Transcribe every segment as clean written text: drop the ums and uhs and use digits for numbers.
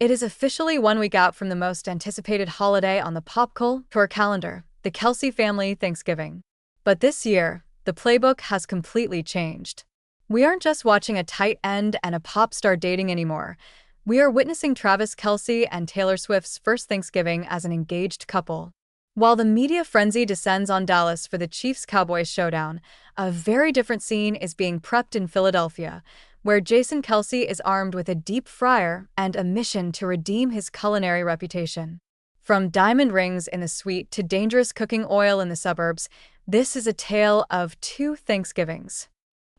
It is officially 1 week out from the most anticipated holiday on the pop culture calendar, the Kelce family Thanksgiving. But this year, the playbook has completely changed. We aren't just watching a tight end and a pop star dating anymore. We are witnessing Travis Kelce and Taylor Swift's first Thanksgiving as an engaged couple. While the media frenzy descends on Dallas for the Chiefs-Cowboys showdown, a very different scene is being prepped in Philadelphia, where Jason Kelce is armed with a deep fryer and a mission to redeem his culinary reputation. From diamond rings in the suite to dangerous cooking oil in the suburbs, this is a tale of two Thanksgivings.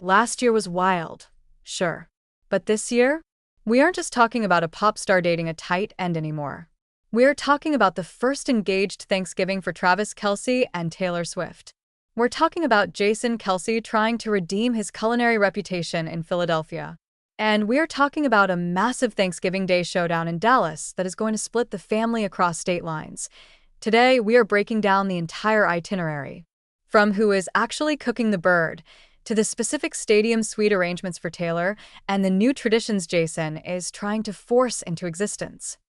Last year was wild, sure. But this year, we aren't just talking about a pop star dating a tight end anymore. We're talking about the first engaged Thanksgiving for Travis Kelce and Taylor Swift. We're talking about Jason Kelce trying to redeem his culinary reputation in Philadelphia. And we're talking about a massive Thanksgiving Day showdown in Dallas that is going to split the family across state lines. Today, we are breaking down the entire itinerary. From who is actually cooking the bird, to the specific stadium suite arrangements for Taylor, and the new traditions Jason is trying to force into existence.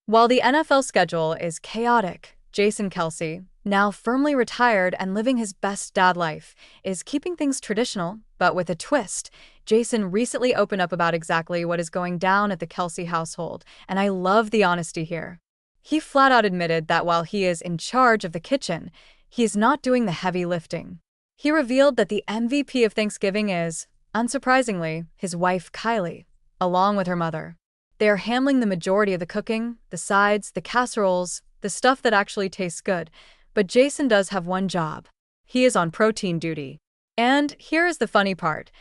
While the NFL schedule is chaotic, Jason Kelce, now firmly retired and living his best dad life, is keeping things traditional, but with a twist. Jason recently opened up about exactly what is going down at the Kelce household, and I love the honesty here. He flat out admitted that while he is in charge of the kitchen, he is not doing the heavy lifting. He revealed that the MVP of Thanksgiving is, unsurprisingly, his wife Kylie, along with her mother. They are handling the majority of the cooking, the sides, the casseroles, the stuff that actually tastes good. But Jason does have one job. He is on protein duty. And here is the funny part.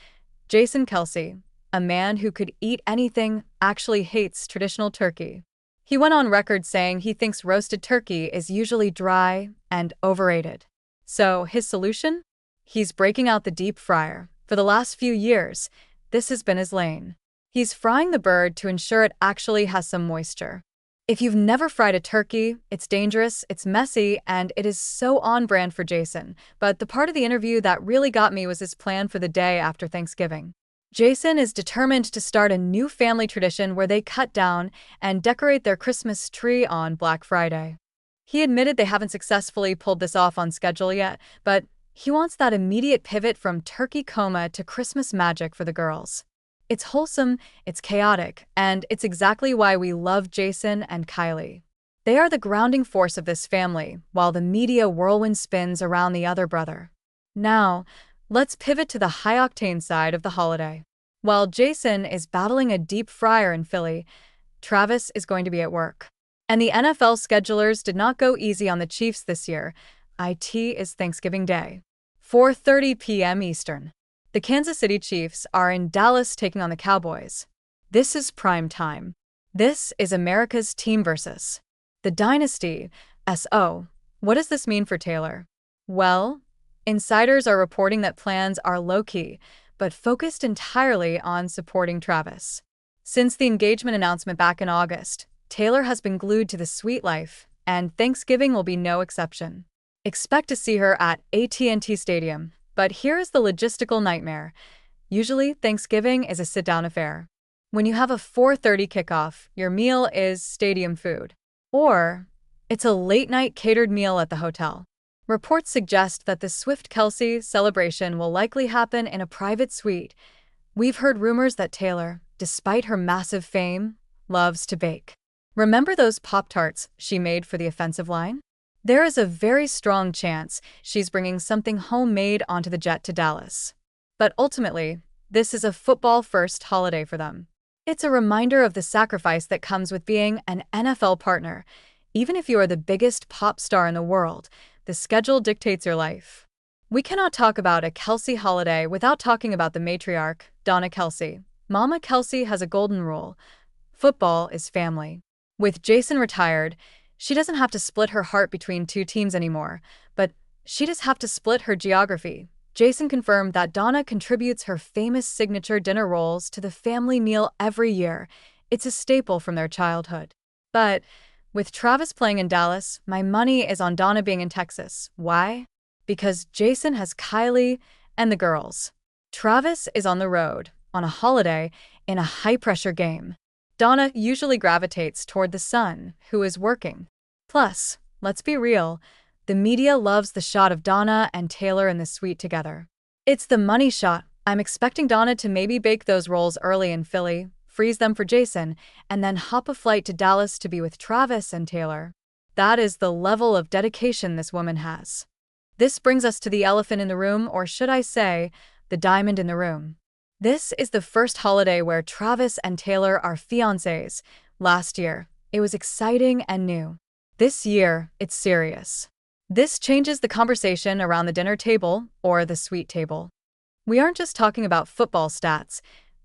Jason Kelce, a man who could eat anything, actually hates traditional turkey. He went on record saying he thinks roasted turkey is usually dry and overrated. So his solution? He's breaking out the deep fryer. For the last few years, this has been his lane. He's frying the bird to ensure it actually has some moisture. If you've never fried a turkey, it's dangerous, it's messy, and it is so on brand for Jason. But the part of the interview that really got me was his plan for the day after Thanksgiving. Jason is determined to start a new family tradition where they cut down and decorate their Christmas tree on Black Friday. He admitted they haven't successfully pulled this off on schedule yet, but he wants that immediate pivot from turkey coma to Christmas magic for the girls. It's wholesome, it's chaotic, and it's exactly why we love Jason and Kylie. They are the grounding force of this family, while the media whirlwind spins around the other brother. Now, let's pivot to the high-octane side of the holiday. While Jason is battling a deep fryer in Philly, Travis is going to be at work. And the NFL schedulers did not go easy on the Chiefs this year. It is Thanksgiving Day. 4:30 p.m. Eastern. The Kansas City Chiefs are in Dallas taking on the Cowboys. This is prime time. This is America's team versus the dynasty. So, what does this mean for Taylor? Well, insiders are reporting that plans are low-key, but focused entirely on supporting Travis. Since the engagement announcement back in August, Taylor has been glued to the sweet life, and Thanksgiving will be no exception. Expect to see her at AT&T Stadium. But here is the logistical nightmare. Usually, Thanksgiving is a sit-down affair. When you have a 4:30 kickoff, your meal is stadium food. Or, it's a late-night catered meal at the hotel. Reports suggest that the Swift-Kelce celebration will likely happen in a private suite. We've heard rumors that Taylor, despite her massive fame, loves to bake. Remember those Pop-Tarts she made for the offensive line? There is a very strong chance she's bringing something homemade onto the jet to Dallas. But ultimately, this is a football-first holiday for them. It's a reminder of the sacrifice that comes with being an NFL partner. Even if you are the biggest pop star in the world, the schedule dictates your life. We cannot talk about a Kelce holiday without talking about the matriarch, Donna Kelce. Mama Kelce has a golden rule. Football is family. With Jason retired, she doesn't have to split her heart between two teams anymore, but she does have to split her geography. Jason confirmed that Donna contributes her famous signature dinner rolls to the family meal every year. It's a staple from their childhood. But with Travis playing in Dallas, my money is on Donna being in Texas. Why? Because Jason has Kylie and the girls. Travis is on the road, on a holiday, in a high-pressure game. Donna usually gravitates toward the son, who is working. Plus, let's be real, the media loves the shot of Donna and Taylor in the suite together. It's the money shot. I'm expecting Donna to maybe bake those rolls early in Philly, freeze them for Jason, and then hop a flight to Dallas to be with Travis and Taylor. That is the level of dedication this woman has. This brings us to the elephant in the room, or should I say, the diamond in the room. This is the first holiday where Travis and Taylor are fiancés. Last year, it was exciting and new. This year, it's serious. This changes the conversation around the dinner table or the sweet table. We aren't just talking about football stats.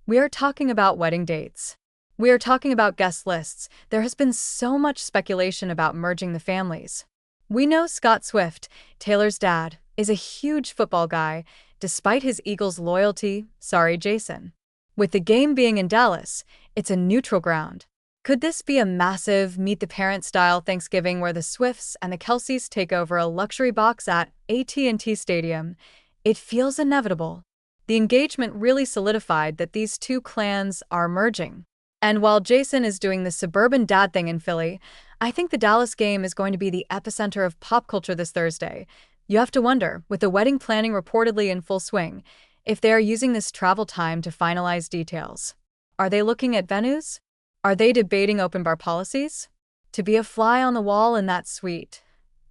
We are talking about wedding dates. We are talking about guest lists. There has been so much speculation about merging the families. We know Scott Swift, Taylor's dad, is a huge football guy, despite his Eagles loyalty. Sorry, Jason. With the game being in Dallas, it's a neutral ground. Could this be a massive meet-the-parent-style Thanksgiving where the Swifts and the Kelces take over a luxury box at AT&T Stadium? It feels inevitable. The engagement really solidified that these two clans are merging. And while Jason is doing the suburban dad thing in Philly, I think the Dallas game is going to be the epicenter of pop culture this Thursday. You have to wonder, with the wedding planning reportedly in full swing, if they are using this travel time to finalize details. Are they looking at venues? Are they debating open bar policies? To be a fly on the wall in that suite.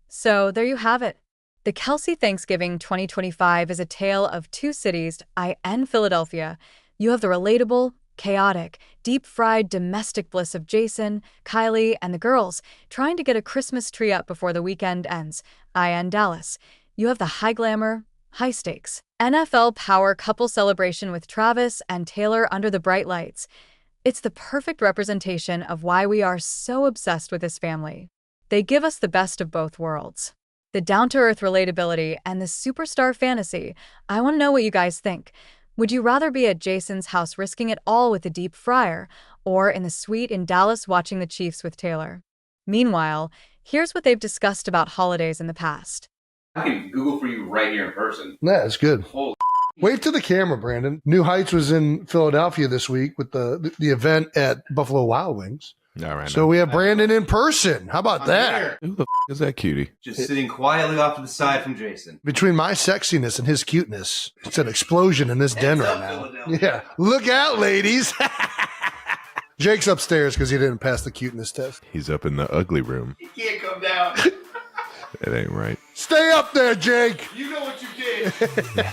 So there you have it. The Kelce Thanksgiving 2025 is a tale of two cities, and Philadelphia. You have the relatable, chaotic, deep-fried domestic bliss of Jason, Kylie, and the girls trying to get a Christmas tree up before the weekend ends, and Dallas. You have the high glamour, high-stakes, NFL power couple celebration with Travis and Taylor under the bright lights. It's the perfect representation of why we are so obsessed with this family. They give us the best of both worlds. The down-to-earth relatability and the superstar fantasy. I want to know what you guys think. Would you rather be at Jason's house risking it all with a deep fryer, or in the suite in Dallas watching the Chiefs with Taylor? Meanwhile, here's what they've discussed about holidays in the past. I can Google for you right here in person. Yeah, that's good. Holy Wave to the camera, Brandon. New Heights was in Philadelphia this week with the event at Buffalo Wild Wings. All right. So we have Brandon in person. How about that? here. Who the is that cutie? Just sitting quietly off to the side from Jason. Between my sexiness and his cuteness, it's an explosion in this den right now. Philadelphia. Yeah. Look out, ladies. Jake's upstairs because he didn't pass the cuteness test. He's up in the ugly room. You can't come down. It ain't right. Stay up there, Jake. You know what you did.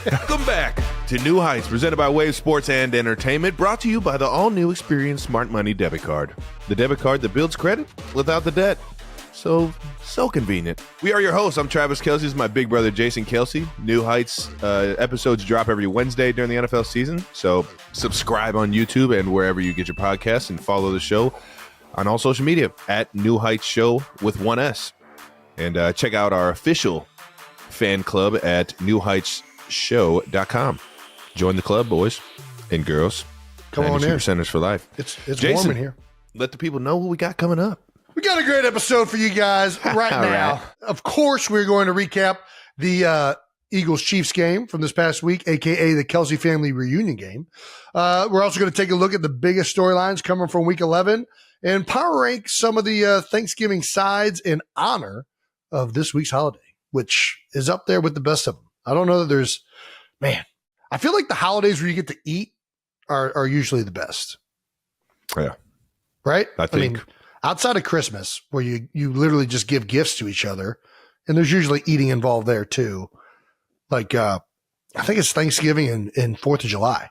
Welcome back to New Heights, presented by Wave Sports and Entertainment, brought to you by the all-new Experience Smart Money debit card. The debit card that builds credit without the debt. So convenient. We are your hosts. I'm Travis Kelce. This is my big brother, Jason Kelce. New Heights episodes drop every Wednesday during the NFL season. So subscribe on YouTube and wherever you get your podcasts, and follow the show on all social media at New Heights Show with one S. And check out our official fan club at newheightsshow.com. Join the club, boys and girls. Come on in. Percenters for life. It's Jason, warm in here. Let the people know what we got coming up. We got a great episode for you guys right All now. right. Of course, we're going to recap the Eagles-Chiefs game from this past week, a.k.a. the Kelce family reunion game. We're also going to take a look at the biggest storylines coming from Week 11 and power rank some of the Thanksgiving sides in honor of this week's holiday, which is up there with the best of them. I don't know that there's, man, I feel like the holidays where you get to eat are usually the best. Yeah. Right? I think. Outside of Christmas, where you literally just give gifts to each other, and there's usually eating involved there too. Like, I think it's Thanksgiving and 4th of July.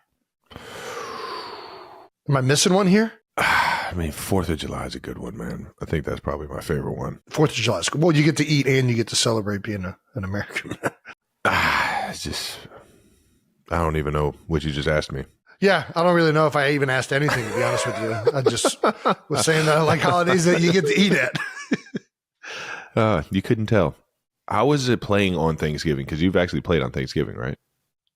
Am I missing one here? I mean, 4th of July is a good one, man. I think that's probably my favorite one. 4th of July is good. Well, you get to eat and you get to celebrate being an American. It's just, I don't even know what you just asked me. Yeah, I don't really know if I even asked anything, to be honest with you. I just was saying that I like holidays that you get to eat at. You couldn't tell. How was it playing on Thanksgiving? Because you've actually played on Thanksgiving, right?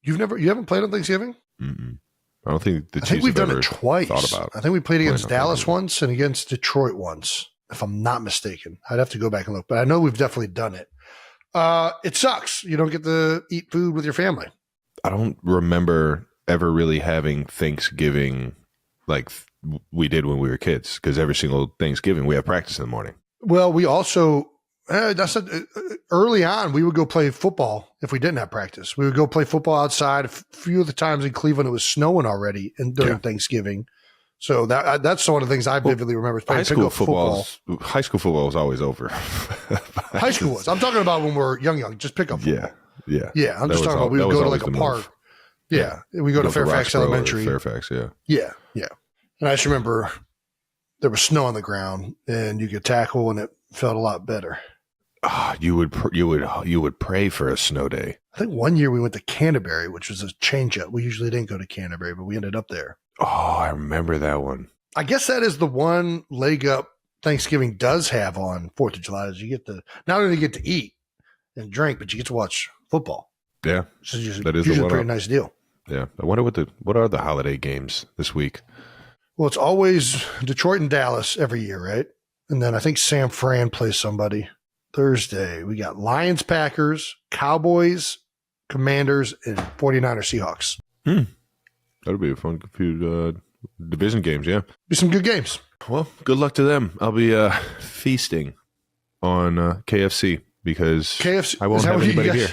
You haven't played on Thanksgiving? Mm-mm. I don't think the Chiefs I think we've have done ever it twice. thought about I think we played against playing on Dallas Thanksgiving. once and against Detroit once, if I'm not mistaken. I'd have to go back and look, but I know we've definitely done it. It sucks. You don't get to eat food with your family. I don't remember ever really having Thanksgiving like we did when we were kids, because every single Thanksgiving we have practice in the morning. Well, we also early on we would go play football if we didn't have practice. We would go play football outside. A few of the times in Cleveland it was snowing already during Thanksgiving. So that's one of the things I vividly remember. High school football was always over. High school was. I'm talking about when we're young. Just pick up football. Yeah. I'm just talking about we would go to like a park. Yeah, we go to Fairfax Elementary. Fairfax, yeah. And I just remember there was snow on the ground, and you could tackle, and it felt a lot better. You would pray for a snow day. I think one year we went to Canterbury, which was a change up. We usually didn't go to Canterbury, but we ended up there. Oh, I remember that one. I guess that is the one leg up Thanksgiving does have on 4th of July is you get to not only get to eat and drink, but you get to watch football. Yeah, so that is usually a pretty nice deal. Yeah, I wonder what are the holiday games this week? Well, it's always Detroit and Dallas every year, right? And then I think San Fran plays somebody. Thursday, we got Lions, Packers, Cowboys, Commanders, and 49ers, Seahawks. That'll be a fun few division games, yeah. Be some good games. Well, good luck to them. I'll be feasting on KFC because I won't have anybody here.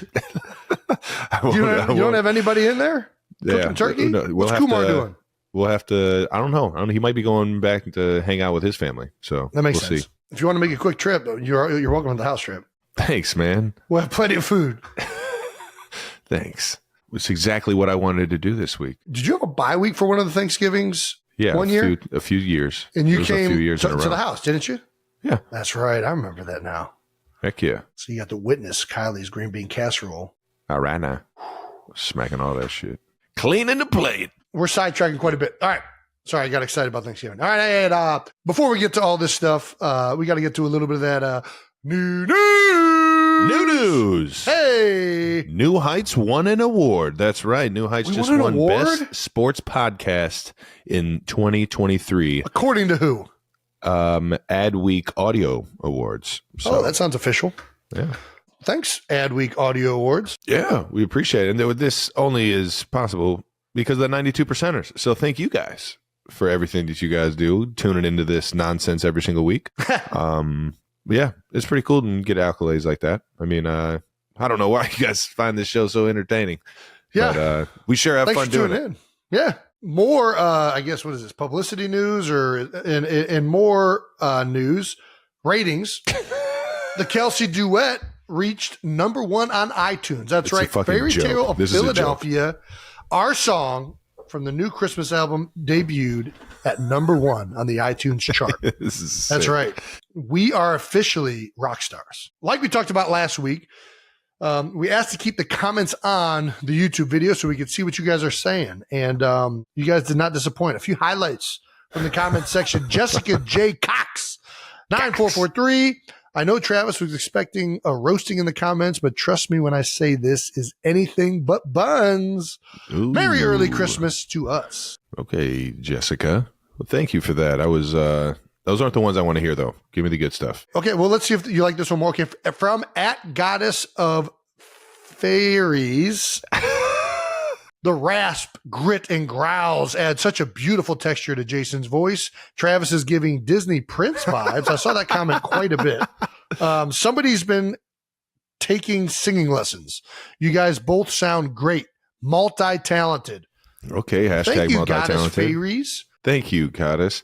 You don't have anybody in there cooking turkey? No, What's Kumar doing? We'll have to. I don't know. He might be going back to hang out with his family. So that makes we'll sense. See. If you want to make a quick trip, you're welcome to the house trip. Thanks, man. We'll have plenty of food. Thanks. It's exactly what I wanted to do this week. Did you have a bye week for one of the Thanksgivings? Yeah, one year, a few years, and you came a few years to the house, didn't you? Yeah, that's right. I remember that now. Heck yeah! So you got to witness Kylie's green bean casserole. All right now, smacking all that shit, cleaning the plate. We're sidetracking quite a bit. All right. Sorry, I got excited about Thanksgiving. All right, and before we get to all this stuff, we got to get to a little bit of that new news. Hey, New Heights won an award. That's right. New Heights just won Best Sports Podcast in 2023. According to who? Adweek Audio Awards. So, that sounds official. Yeah. Thanks, Adweek Audio Awards. Yeah, we appreciate it. And this only is possible because of the 92 percenters. So thank you guys for everything that you guys do, tuning into this nonsense every single week. Yeah, it's pretty cool to get accolades like that. I mean, I don't know why you guys find this show so entertaining. Yeah. But we sure have fun doing it. In. Yeah. More, I guess, what is this? Publicity news or and more news ratings. The Kelce duet reached #1 on iTunes. That's right. Fairy Tale of Philadelphia. Our song from the new Christmas album debuted at #1 on the iTunes chart. That's right. We are officially rock stars. Like we talked about last week, we asked to keep the comments on the YouTube video so we could see what you guys are saying. And you guys did not disappoint. A few highlights from the comment section. Jessica J. Cox, 9443. I know Travis was expecting a roasting in the comments, but trust me when I say this is anything but buns. Ooh. Merry early Christmas to us. Okay, Jessica. Well, thank you for that. Those aren't the ones I want to hear, though. Give me the good stuff. Okay, well, let's see if you like this one more. Okay, from @Goddess of Fairies. The rasp, grit, and growls add such a beautiful texture to Jason's voice. Travis is giving Disney Prince vibes. I saw that comment quite a bit. Somebody's been taking singing lessons. You guys both sound great. Multi-talented. Okay, hashtag Thank you, multi-talented. Goddess Fairies. Thank you, Goddess.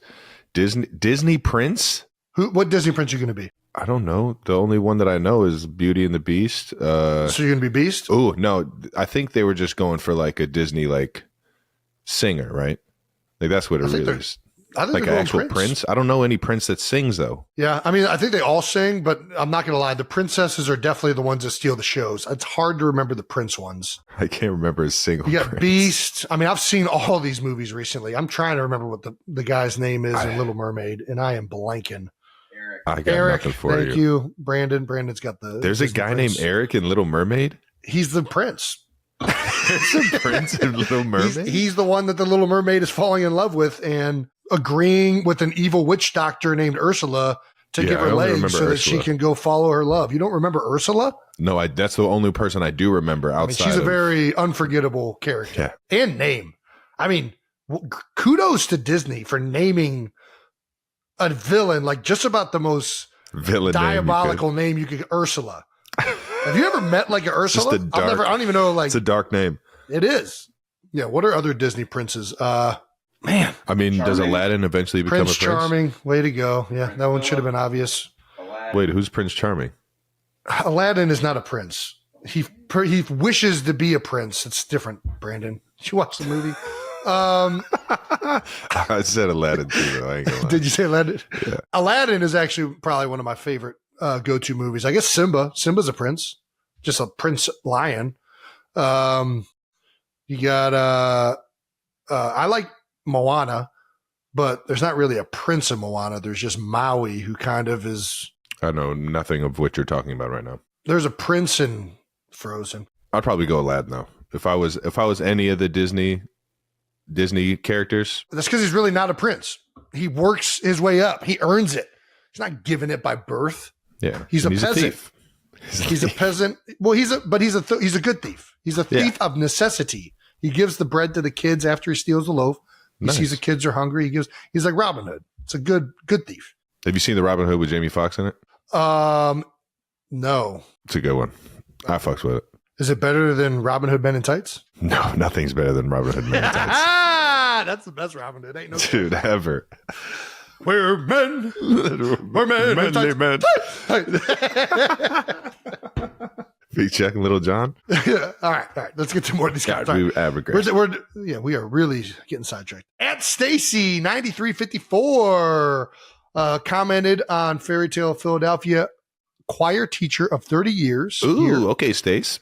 Disney Prince? What Disney Prince are you going to be? I don't know. The only one that I know is Beauty and the Beast. So you're going to be Beast? Oh, no. I think they were just going for like a Disney like singer, right? Like that's what it really is. I think like an actual prince. I don't know any prince that sings though. Yeah, I mean, I think they all sing, but I'm not going to lie. The princesses are definitely the ones that steal the shows. It's hard to remember the prince ones. I can't remember a single. You got prince. Beast. I mean, I've seen all these movies recently. I'm trying to remember what the guy's name is in Little Mermaid, and I am blanking. I got Eric, nothing for thank you. Brandon. Brandon's got the. There's a guy named Eric in Little Mermaid. He's the prince. There's a prince in Little Mermaid. He's the one that the Little Mermaid is falling in love with and agreeing with an evil witch doctor named Ursula to give her legs so that she can go follow her love. You don't remember Ursula? No, that's the only person I do remember outside. I mean, she's a very unforgettable character and name. I mean, kudos to Disney for naming a villain like just about the most Villain diabolical name you could. Ursula. Have you ever met like an Ursula? Just a dark, I don't even know. Like it's a dark name. it is. Yeah. What are other Disney princes? Man. I mean, does Charming. Aladdin eventually become Prince a prince? Charming. Way to go. Yeah, that one should have been obvious. Wait, who's Prince Charming? Aladdin is not a prince. He wishes to be a prince. It's different, Brandon. Did you watch the movie? I said Aladdin too, though. I ain't gonna lie. Did you say Aladdin? Yeah. Aladdin is actually probably one of my favorite go-to movies. I guess Simba. Simba's a prince, just a prince lion. You got I like Moana, but there's not really a prince in Moana. There's just Maui, who kind of is. I know nothing of what you're talking about right now. There's a prince in Frozen. I'd probably go Aladdin though. If I was any of the Disney characters, That's because he's really not a prince. He works his way up. He earns it. He's not given it by birth. yeah, He's and a peasant. thief. He's a peasant. Well, he's a good thief. He's a thief of necessity. He gives the bread to the kids after he steals the loaf. He Nice. sees the kids are hungry. He's like Robin Hood. It's a good thief. Have you seen the Robin Hood with Jamie Foxx in it? No. It's a good one. I fucks with it. Is it better than Robin Hood Men in Tights? No, nothing's better than Robin Hood Men in Tights. That's the best Robin Hood. Ain't no Dude, ever. We're men. We're men in Manly tights. men. Big Chuck and Little John. All right. Let's get to more of these guys. God, we average. We are really getting sidetracked. At Stacy 9354 commented on Fairy Tale of Philadelphia, choir teacher of 30 years. Ooh, okay, Stace.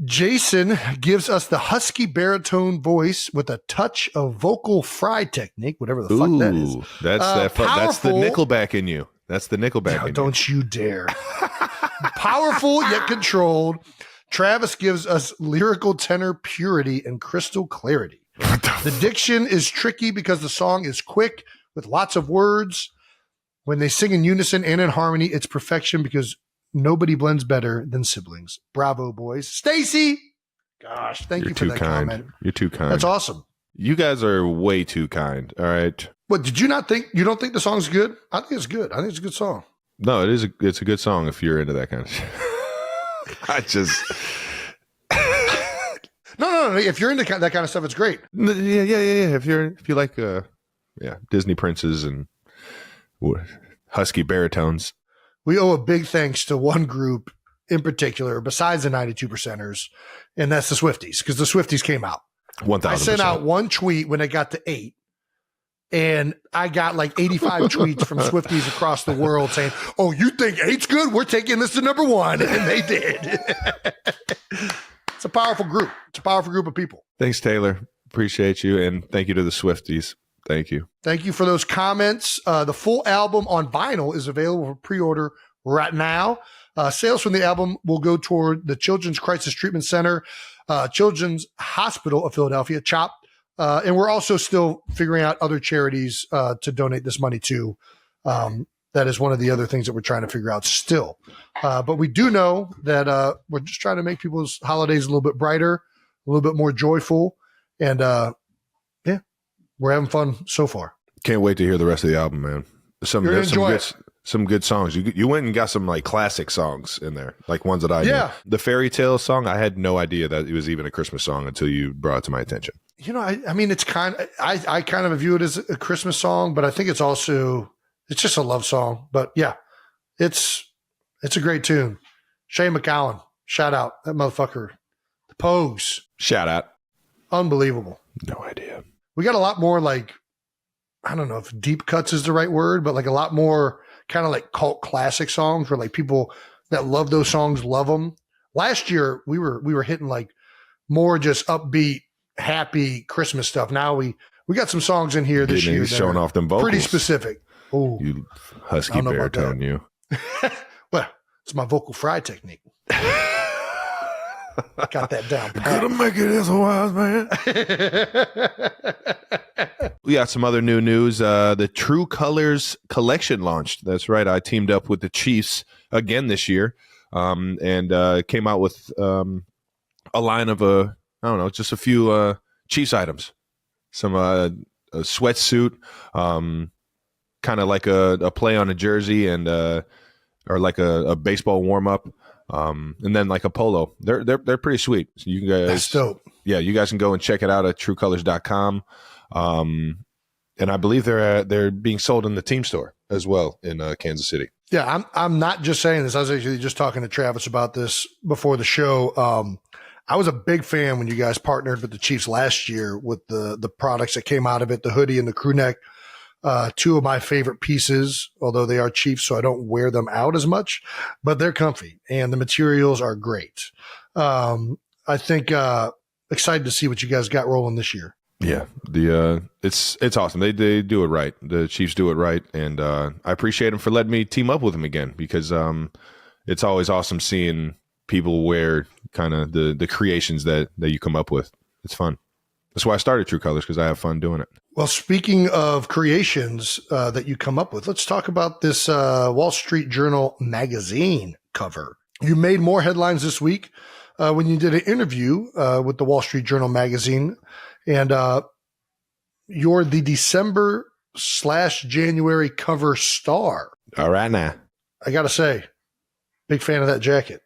Jason gives us the husky baritone voice with a touch of vocal fry technique, whatever the fuck that is. Ooh, that's the powerful- Nickelback in you. That's the Nickelback in you. Don't you dare. Powerful yet controlled. Travis gives us lyrical tenor purity and crystal clarity. The diction is tricky because the song is quick with lots of words. When they sing in unison and in harmony, it's perfection because nobody blends better than siblings. Bravo, boys. Stacy! Gosh, thank You're you for too that kind. comment. You're too kind. That's awesome. You guys are way too kind. All right. What, did you not think? You don't think the song's good? I think it's good. I think it's a good song. No, it's a good song if you're into that kind of shit. I just No. If you're into that kind of stuff, it's great. yeah. If you like Disney princes and husky baritones. We owe a big thanks to one group in particular, besides the 92%ers, and that's the Swifties, because the Swifties came out. 1,000%. I sent out one tweet when it got to 8, and I got like 85 tweets from Swifties across the world saying, "Oh, you think 8's good? We're taking this to number 1," and they did. It's a powerful group. It's a powerful group of people. Thanks, Taylor. Appreciate you, and thank you to the Swifties. Thank you. Thank you for those comments. The full album on vinyl is available for pre-order right now. Sales from the album will go toward the Children's Crisis Treatment Center, Children's Hospital of Philadelphia, CHOP. And we're also still figuring out other charities to donate this money to. That is one of the other things that we're trying to figure out still. But we do know that we're just trying to make people's holidays a little bit brighter, a little bit more joyful. And we're having fun so far. Can't wait to hear the rest of the album, man. Some good songs. You went and got some like classic songs in there, like ones that I knew. The Fairy Tale song, I had no idea that it was even a Christmas song until you brought it to my attention. You know, I mean, it's I kind of view it as a Christmas song, but I think it's just a love song. But yeah, it's a great tune. Shane McGowan, shout out that motherfucker. The Pogues, Shout out. unbelievable. No idea. We got a lot more like, I don't know if deep cuts is the right word, but like a lot more kind of like cult classic songs where like people that love those songs love them. Last year we were hitting like more just upbeat, happy Christmas stuff. Now we got some songs in here this year that showing are off them vocals. pretty specific. Oh, You I husky don't know about baritone, you. well, it's my vocal fry technique. Got that down pat. Gonna make it as a wise man. We got some other new news. The True Colors collection launched. That's right. I teamed up with the Chiefs again this year, and came out with a line of just a few Chiefs items. a sweatsuit, kind of like a play on a jersey and or like a baseball warm up, and then like a polo. They're pretty sweet. So you guys, That's dope. Yeah, you guys can go and check it out at truecolors.com. And I believe they're being sold in the team store as well in Kansas City. Yeah, I'm not just saying this. I was actually just talking to Travis about this before the show. I was a big fan when you guys partnered with the Chiefs last year with the products that came out of it, the hoodie and the crew neck. Two of my favorite pieces, although they are Chiefs, so I don't wear them out as much, but they're comfy and the materials are great. I think excited to see what you guys got rolling this year. Yeah, it's awesome. They do it right. The Chiefs do it right, and I appreciate them for letting me team up with them again because it's always awesome seeing people wear kind of the creations that you come up with. It's fun. That's why I started True Colors, because I have fun doing it. Well, speaking of creations that you come up with, let's talk about this Wall Street Journal magazine cover. You made more headlines this week when you did an interview with the Wall Street Journal magazine, and you're the December/January cover star. All right now. I got to say, big fan of that jacket.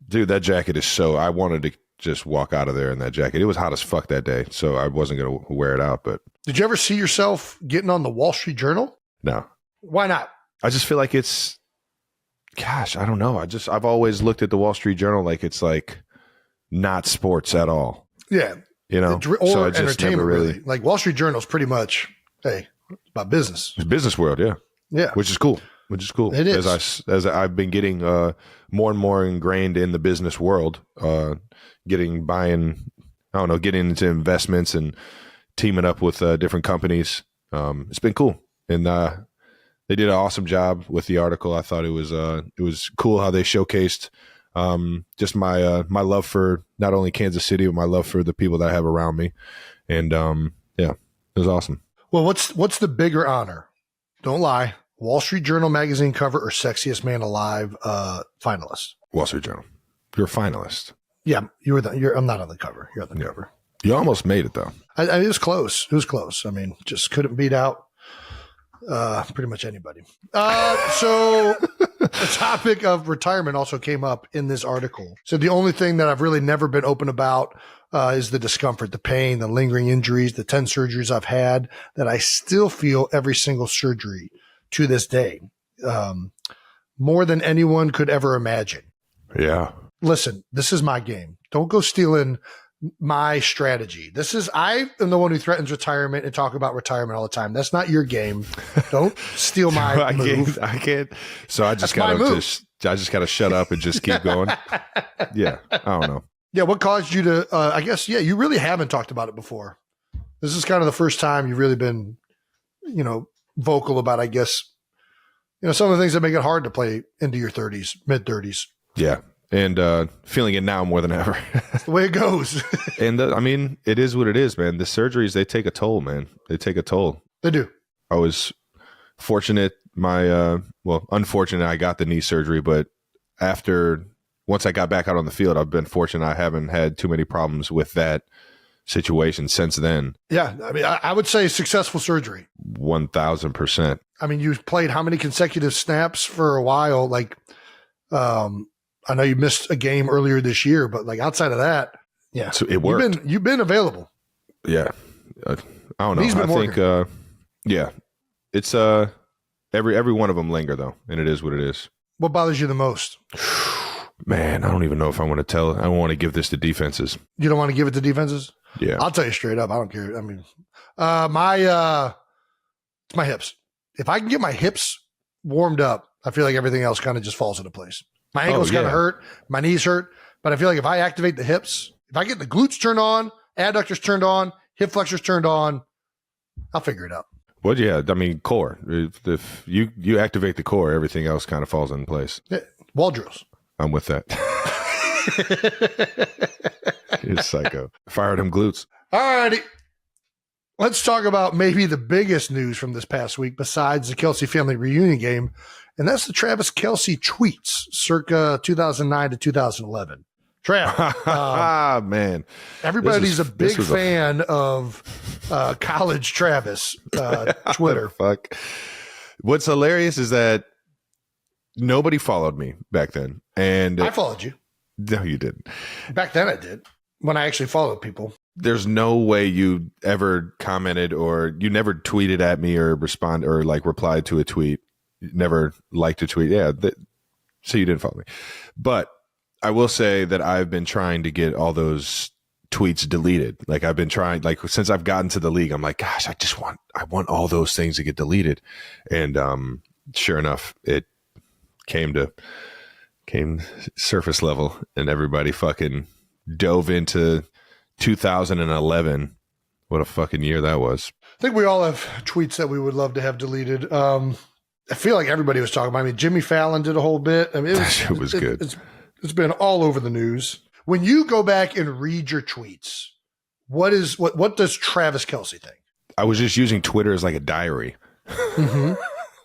Dude, that jacket is I wanted to just walk out of there in that jacket. It was hot as fuck that day, so I wasn't going to wear it out. But did you ever see yourself getting on the Wall Street Journal? No. Why not? I just feel like it's, gosh, I don't know. I've always looked at the Wall Street Journal like it's like not sports at all. Yeah. You know, or so I just entertainment, never really. Like Wall Street Journal is pretty much, hey, it's about business. It's business world, yeah. Yeah. Which is cool. It is. As I've been getting more and more ingrained in the business world, getting into investments and teaming up with different companies. It's been cool. And they did an awesome job with the article. I thought it was cool how they showcased just my love for not only Kansas City, but my love for the people that I have around me. And yeah, it was awesome. Well, what's the bigger honor? Don't lie. Wall Street Journal magazine cover or Sexiest Man Alive finalist? Wall Street Journal. You're a finalist. Yeah, I'm not on the cover. You're on the cover. You almost made it though. It was close. It was close. I mean, just couldn't beat out pretty much anybody. So the topic of retirement also came up in this article. So the only thing that I've really never been open about is the discomfort, the pain, the lingering injuries, the 10 surgeries I've had that I still feel every single surgery to this day, more than anyone could ever imagine. Yeah. Listen, this is my game. Don't go stealing my strategy. I am the one who threatens retirement and talk about retirement all the time. That's not your game. Don't steal my move. I can't. So I just gotta shut up and just keep going. Yeah. I don't know. Yeah. What caused you to, I guess, you really haven't talked about it before. This is kind of the first time you've really been, vocal about, I guess, some of the things that make it hard to play into your 30s, mid 30s. Yeah. And feeling it now more than ever. That's the way it goes. And I mean, it is what it is, man. The surgeries, they take a toll, man. They take a toll. They do. I was fortunate. Unfortunate I got the knee surgery, but once I got back out on the field, I've been fortunate. I haven't had too many problems with that situation since then. Yeah. I mean, I would say successful surgery. 1,000%. I mean, you've played how many consecutive snaps for a while? Like, I know you missed a game earlier this year, but like outside of that, yeah, so it worked. You've been available. Yeah. I don't know. I think, yeah, it's, every one of them linger though. And it is what it is. What bothers you the most? Man, I don't even know if I want to tell. I don't want to give this to defenses. You don't want to give it to defenses? Yeah. I'll tell you straight up. I don't care. I mean, it's my hips. If I can get my hips warmed up, I feel like everything else kind of just falls into place. My ankles kind of hurt. My knees hurt. But I feel like if I activate the hips, if I get the glutes turned on, adductors turned on, hip flexors turned on, I'll figure it out. Well, yeah. I mean, core. If you activate the core, everything else kind of falls in place. Yeah. Wall drills. I'm with that. You're psycho. Fire them glutes. All righty. Let's talk about maybe the biggest news from this past week besides the Kelce family reunion game, and that's the Travis Kelce tweets circa 2009 to 2011. Trav. Man. Everybody's a big this was fan of College Travis Twitter. Fuck. What's hilarious is that nobody followed me back then. And I followed you. no, you didn't. Back then I did. When I actually followed people. There's no way you ever commented or you never tweeted at me or respond or like replied to a tweet. You never liked a tweet. Yeah. So you didn't follow me. But I will say that I've been trying to get all those tweets deleted. Like I've been trying, like since I've gotten to the league, I'm like, gosh, I want all those things to get deleted. And sure enough, it came surface level and everybody fucking dove into 2011. What a fucking year that was. I think we all have tweets that we would love to have deleted. I feel like everybody was talking about it. I mean, Jimmy Fallon did a whole bit. I mean, It was good. It's been all over the news. When you go back and read your tweets, what does Travis Kelce think? I was just using Twitter as like a diary. Mm-hmm.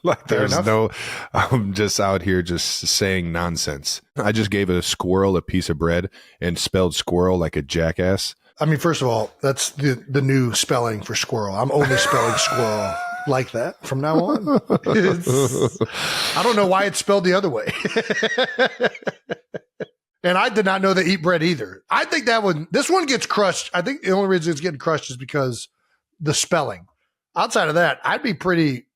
Like I'm just out here just saying nonsense. I just gave a squirrel a piece of bread and spelled squirrel like a jackass. I mean, first of all, that's the new spelling for squirrel. I'm only spelling squirrel like that from now on. I don't know why it's spelled the other way. And I did not know they eat bread either. I think this one gets crushed. I think the only reason it's getting crushed is because the spelling. Outside of that, I'd be pretty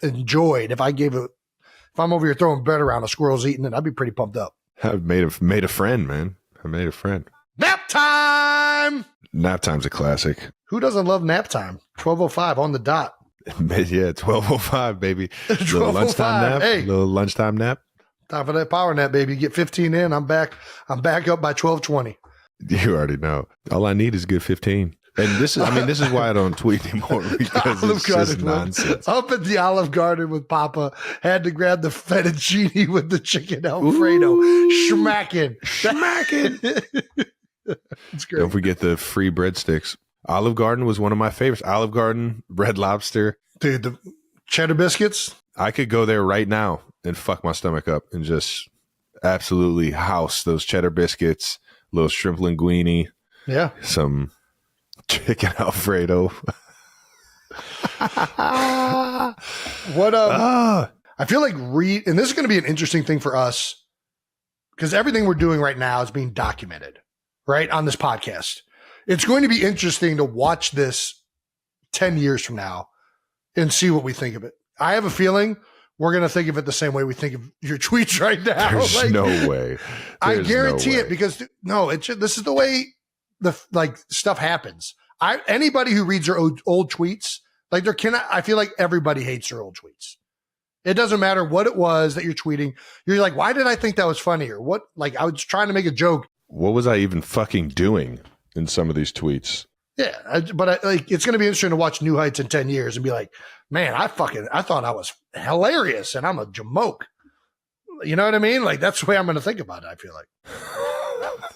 enjoyed if I'm over here throwing bread around, a squirrel's eating it. I'd be pretty pumped up. I've made a friend, man. I made a friend. Nap time. Nap time's a classic. Who doesn't love nap time? 12:05 on the dot. Yeah, 12:05, baby. 12:05. Little lunchtime nap. Hey. Little lunchtime nap. Time for that power nap, baby. Get 15 in. I'm back up by 12:20. You already know. All I need is a good 15. And this is why I don't tweet anymore, because it's just nonsense. Up at the Olive Garden with Papa, had to grab the fettuccine with the chicken Alfredo. Schmacking. It's great. Don't forget the free breadsticks. Olive Garden was one of my favorites. Olive Garden, Red Lobster. Dude, the cheddar biscuits. I could go there right now and fuck my stomach up and just absolutely house those cheddar biscuits, little shrimp linguine. Yeah. Some chicken Alfredo. What I feel like and this is going to be an interesting thing for us because everything we're doing right now is being documented, right, on this podcast. It's going to be interesting to watch this 10 years from now and see what we think of it. I have a feeling we're going to think of it the same way we think of your tweets right now. There's no way. I guarantee it because this is the way stuff happens. Anybody who reads their old tweets, I feel like everybody hates their old tweets. It doesn't matter what it was that you're tweeting. You're like, why did I think that was funny? Or what? Like, I was trying to make a joke. What was I even fucking doing in some of these tweets? Yeah. It's going to be interesting to watch New Heights in 10 years and be like, man, I thought I was hilarious and I'm a jamoke. You know what I mean? Like, that's the way I'm going to think about it, I feel like.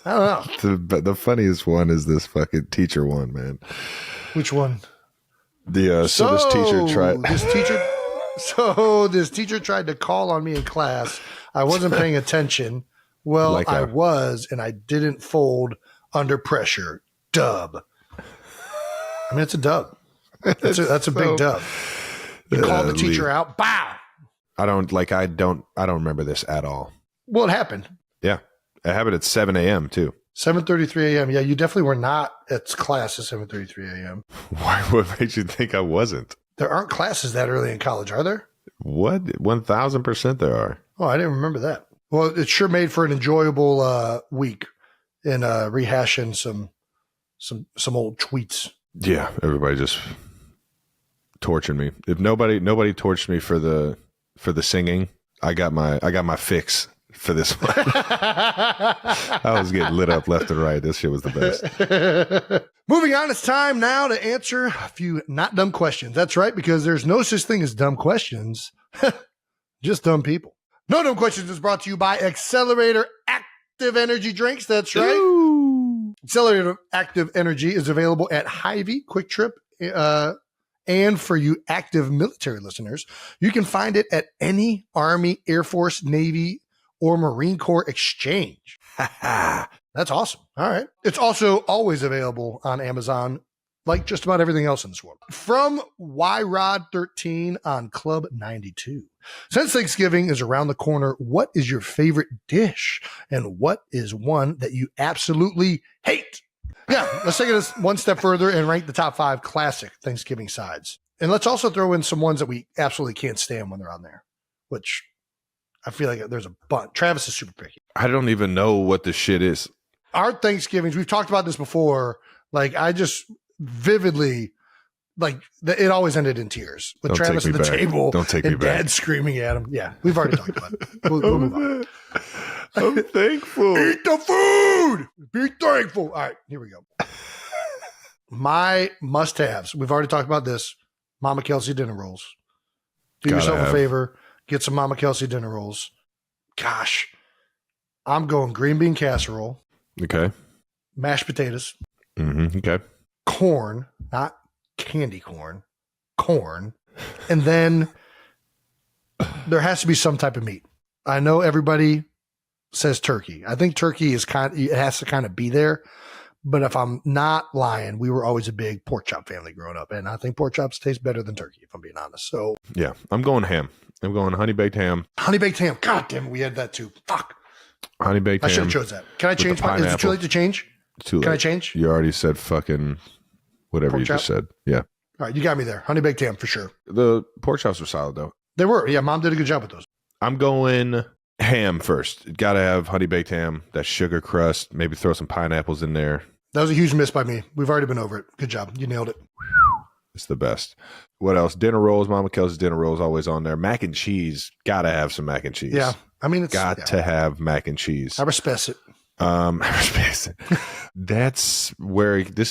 I don't know. The funniest one is this fucking teacher one, man. Which one? This teacher tried. This teacher tried to call on me in class. I wasn't paying attention. Well, I was, and I didn't fold under pressure. Dub. I mean, it's a dub. That's a big dub. You called the teacher out. Bow. I don't remember this at all. Well, it happened. Yeah. It happened at 7 a.m. too. 7:33 a.m. Yeah, you definitely were not at class at 7:33 a.m. Why? What makes you think I wasn't? There aren't classes that early in college, are there? What? 1,000% there are. Oh, I didn't remember that. Well, it sure made for an enjoyable week in rehashing some old tweets. Yeah, everybody just torching me. If nobody torched me for the singing, I got my fix for this one. I was getting lit up left and right. This shit was the best. Moving on, it's time now to answer a few not dumb questions. That's right, because there's no such thing as dumb questions, just dumb people. No Dumb Questions is brought to you by Accelerator Active Energy Drinks. That's right. Ooh. Accelerator Active Energy is available at Hy-Vee, Quick Trip, and for you active military listeners, you can find it at any Army, Air Force, Navy, or Marine Corps exchange. That's awesome. All right. It's also always available on Amazon, like just about everything else in this world. From YRod13 on Club 92. Since Thanksgiving is around the corner, what is your favorite dish? And what is one that you absolutely hate? Yeah, let's take it one step further and rank the top 5 classic Thanksgiving sides. And let's also throw in some ones that we absolutely can't stand when they're on there, which I feel like there's a bunch. Travis is super picky. I don't even know what the shit is. Our Thanksgivings, we've talked about this before. Like, I just vividly, like, it always ended in tears with Don't Travis take at me the back. table Don't take and me back. Dad screaming at him. Yeah, we've already talked about it. We'll move on. I'm thankful. Eat the food. Be thankful. All right, here we go. My must-haves. We've already talked about this. Mama Kelce dinner rolls. Do Gotta yourself have. a favor. Get some Mama Kelce dinner rolls. Gosh, I'm going green bean casserole, Okay. mashed potatoes, Okay. corn, not candy corn, corn, and then there has to be some type of meat. I know everybody says turkey. I think turkey is it has to kind of be there. But if I'm not lying, we were always a big pork chop family growing up, and I think pork chops taste better than turkey, if I'm being honest. So Yeah, I'm going ham. I'm going honey baked ham. honey baked ham. God damn it, we had that too. Fuck. Honey baked I ham. should have chose that. Can I with change the my? Is it too pineapple. late to change? Too late. Can I change? You already said fucking whatever Pork you just chop? said. Yeah. All right, you got me there. Honey baked ham for sure. The pork chops were solid though. They were. Yeah, Mom did a good job with those. I'm going ham first. Got to have honey baked ham, that sugar crust, maybe throw some pineapples in there. That was a huge miss by me. We've already been over it. Good job. You nailed it. It's the best. What else? Dinner rolls. Mama Kelce's dinner rolls always on there. Mac and cheese. Got to have some mac and cheese. Yeah. I mean, it's Got yeah. to have mac and cheese. I respect it. This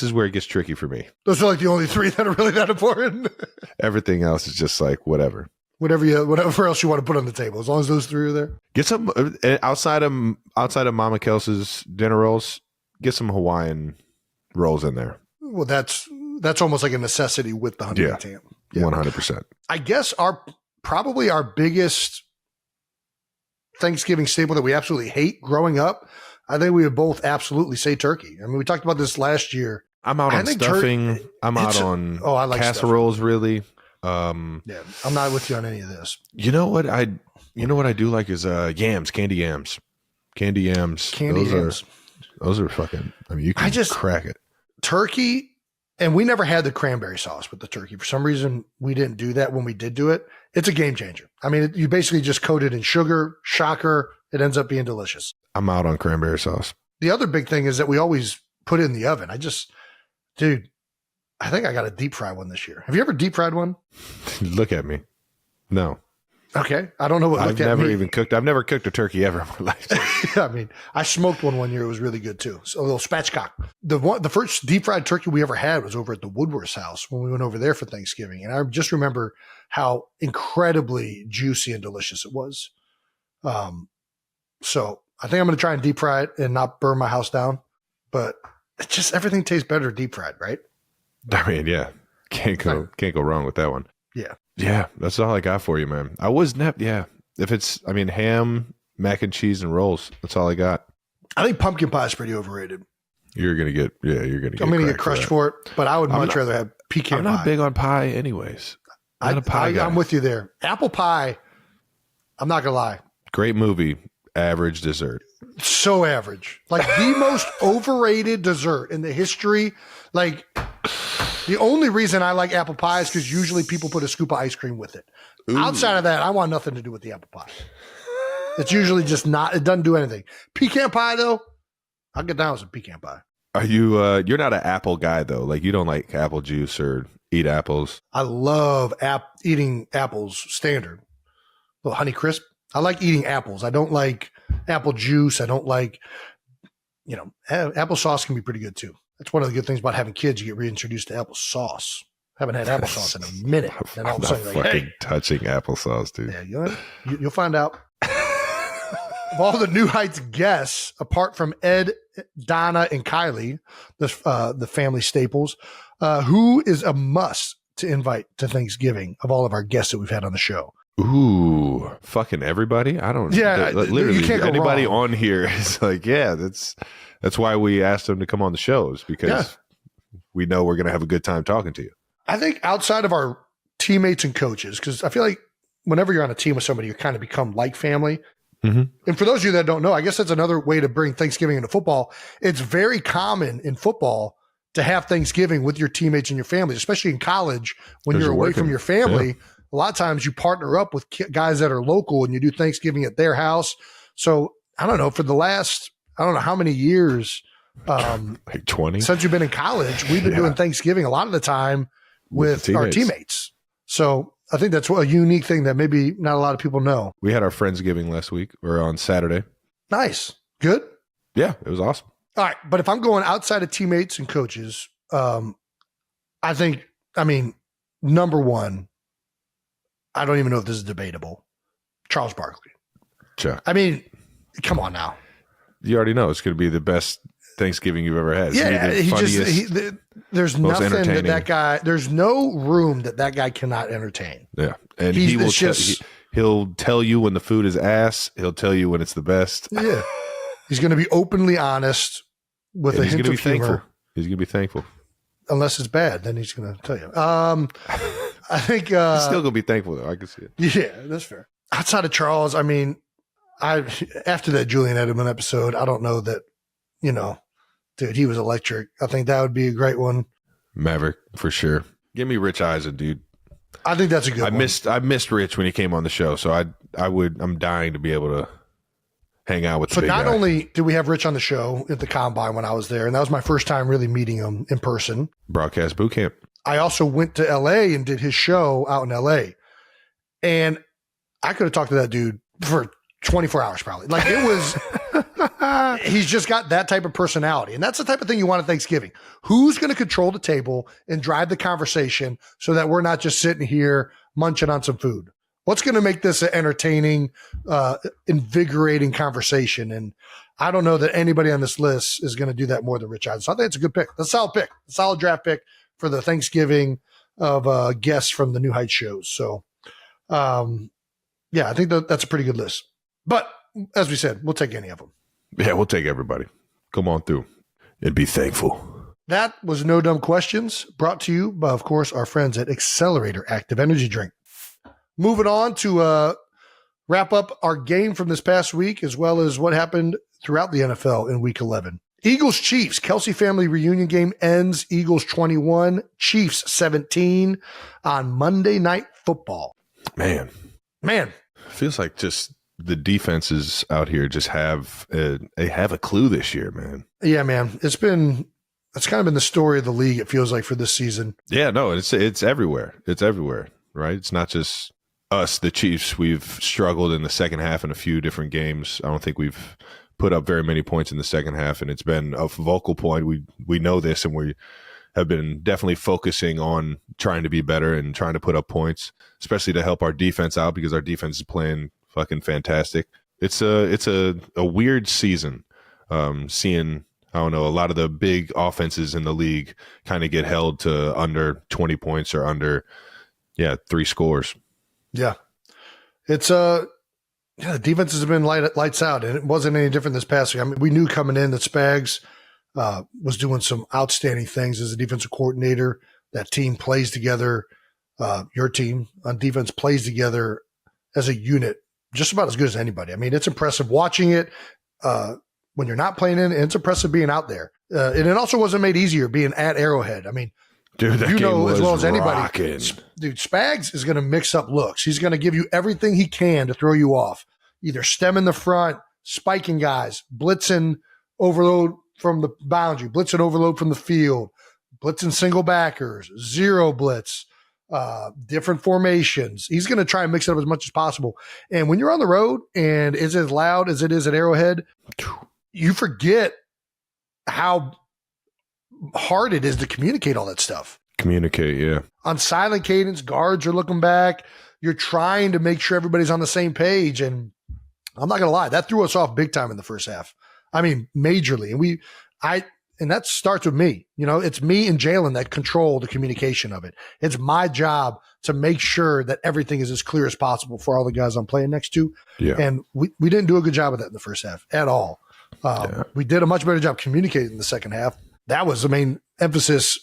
is where it gets tricky for me. Those are like the only 3 that are really that important. Everything else is just like whatever. Whatever else you want to put on the table, as long as those 3 are there. Get some outside of Mama Kelce's dinner rolls. Get some Hawaiian rolls in there. Well, that's almost like a necessity with the honey baked ham. 100%. I guess probably our biggest Thanksgiving staple that we absolutely hate growing up, I think we would both absolutely say turkey. I mean, we talked about this last year. I'm out I on think stuffing. I'm out on I like casseroles. Really. Yeah, I'm not with you on any of this. You know what I do like is yams, candy yams. Those are fucking. I mean, you can crack it. Turkey, and we never had the cranberry sauce with the turkey. For some reason, we didn't do that when we did do it. It's a game changer. I mean, you basically just coat it in sugar. Shocker. It ends up being delicious. I'm out on cranberry sauce. The other big thing is that we always put it in the oven. Dude, I think I got a deep fry one this year. Have you ever deep fried one? Look at me. No. Okay. I don't know what I've never cooked a turkey ever in my life. I mean, I smoked one year. It was really good too. So a little spatchcock. The first deep fried turkey we ever had was over at the Woodward's house when we went over there for Thanksgiving. And I just remember how incredibly juicy and delicious it was. So I think I'm going to try and deep fry it and not burn my house down, but it's just, everything tastes better deep fried, right? I mean, yeah, can't go wrong with that one. Yeah. Yeah. That's all I got for you, man. I was if it's, I mean, ham, mac and cheese and rolls, that's all I got. I think pumpkin pie is pretty overrated. I'm going to get crushed for it, but I would much rather have pecan pie. I'm not big on pie anyways. I'm not a pie guy. I'm with you there. Apple pie, I'm not going to lie. Great movie, average dessert. So average. Like the most overrated dessert in the history. Like the only reason I like apple pie is because usually people put a scoop of ice cream with it. Ooh. Outside of that, I want nothing to do with the apple pie. It's usually just it doesn't do anything. Pecan pie though, I'll get down with some pecan pie. Are you, you're not an apple guy though? Like you don't like apple juice or eat apples? I love eating apples standard. Little Honey Crisp. I like eating apples. I don't like apple juice. I don't like, apple sauce can be pretty good too. That's one of the good things about having kids. You get reintroduced to apple sauce. Haven't had applesauce in a minute. And all of a sudden, you're like, hey, touching applesauce, dude. Yeah, you'll find out. Of all the New Heights guests, apart from Ed, Donna, and Kylie, the family staples, who is a must to invite to Thanksgiving of all of our guests that we've had on the show? Ooh, fucking everybody. I don't. Yeah, literally you can't go anybody wrong. on here is like, yeah, that's why we asked them to come on the shows because we know we're gonna have a good time talking to you. I think outside of our teammates and coaches, because I feel like whenever you're on a team with somebody, you kind of become like family. Mm-hmm. And for those of you that don't know, I guess that's another way to bring Thanksgiving into football. It's very common in football to have Thanksgiving with your teammates and your family, especially in college when you're away from your family. Yeah. A lot of times you partner up with guys that are local and you do Thanksgiving at their house. So I don't know, for the last, I don't know how many years, like 20 since you've been in college, we've been doing Thanksgiving a lot of the time with our teammates. So I think that's a unique thing that maybe not a lot of people know. We had our Friendsgiving last week or on Saturday. Nice. Good. Yeah, it was awesome. All right. But if I'm going outside of teammates and coaches, I mean, number one, I don't even know if this is debatable. Charles Barkley. Sure. I mean, come on now. You already know it's going to be the best Thanksgiving you've ever had. Yeah, there's nothing that guy, there's no room that guy cannot entertain. Yeah. And he'll tell you when the food is ass. He'll tell you when it's the best. Yeah. He's going to be openly honest with a hint of humor. He's going to be thankful. Unless it's bad, then he's going to tell you. I think he's still going to be thankful though. I can see it. Yeah, that's fair. Outside of Charles, I mean, after that Julian Edelman episode, I don't know that, dude, he was electric. I think that would be a great one. Maverick for sure. Give me Rich Eisen, dude. I think that's a good one. I missed Rich when he came on the show, so I'm dying to be able to hang out with the big guy. Not only did we have Rich on the show at the Combine when I was there, and that was my first time really meeting him in person. Broadcast boot camp. I also went to LA and did his show out in LA. And I could have talked to that dude for 24 hours probably. Like it was, he's just got that type of personality. And that's the type of thing you want at Thanksgiving. Who's going to control the table and drive the conversation so that we're not just sitting here munching on some food? What's going to make this an entertaining, invigorating conversation? And I don't know that anybody on this list is going to do that more than Rich Eisen. So I think it's a good pick. That's a solid pick, a solid draft pick for the Thanksgiving of guests from the New Heights shows. So, yeah, I think that's a pretty good list. But as we said, we'll take any of them. Yeah, we'll take everybody. Come on through and be thankful. That was No Dumb Questions, brought to you by, of course, our friends at Accelerator Active Energy Drink. Moving on to wrap up our game from this past week, as well as what happened throughout the NFL in Week 11. Eagles-Chiefs, Kelce family reunion game ends. Eagles 21, Chiefs 17 on Monday Night Football. Man. Feels like just the defenses out here just have a clue this year, man. Yeah, man. It's kind of been the story of the league, it feels like, for this season. Yeah, no, it's everywhere. It's everywhere, right? It's not just us, the Chiefs. We've struggled in the second half in a few different games. I don't think we've put up very many points in the second half, and it's been a focal point. We know this, and we have been definitely focusing on trying to be better and trying to put up points, especially to help our defense out because our defense is playing fucking fantastic. It's a weird season, seeing, I don't know, a lot of the big offenses in the league kind of get held to under 20 points or under 3 scores. Yeah. It's the defenses have been lights out, and it wasn't any different this past week. I mean, we knew coming in that Spags was doing some outstanding things as a defensive coordinator. That team plays together. Your team on defense plays together as a unit just about as good as anybody. I mean, it's impressive watching it when you're not playing in, and it's impressive being out there. And it also wasn't made easier being at Arrowhead. I mean, dude, that you know as well as anybody, rocking. Dude, Spags is going to mix up looks. He's going to give you everything he can to throw you off, either stemming the front, spiking guys, blitzing overload from the boundary, blitzing overload from the field, blitzing single backers, zero blitz, different formations. He's going to try and mix it up as much as possible. And when you're on the road and it's as loud as it is at Arrowhead, you forget how hard it is to communicate all that stuff. Communicate, yeah. On silent cadence, guards are looking back. You're trying to make sure everybody's on the same page. And I'm not going to lie, that threw us off big time in the first half. I mean, majorly. And And that starts with me. It's me and Jalen that control the communication of it. It's my job to make sure that everything is as clear as possible for all the guys I'm playing next to. Yeah. And we didn't do a good job of that in the first half at all. We did a much better job communicating in the second half. That was the main emphasis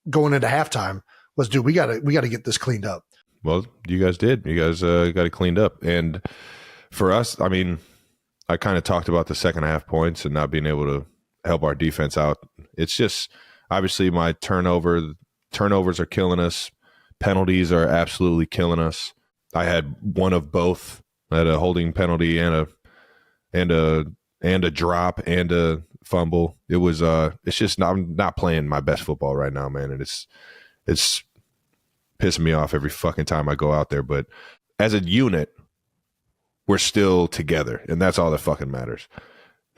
going into halftime was, dude, we got to get this cleaned up. Well, you guys did. You guys got it cleaned up. And for us, I mean, I kind of talked about the second half points and not being able to help our defense out. It's just obviously my turnovers are killing us. Penalties are absolutely killing us. I had one of both. I had a holding penalty and a drop and a fumble. It was it's just I'm not playing my best football right now, man, and it's pissing me off every fucking time I go out there. But as a unit, we're still together, and that's all that fucking matters.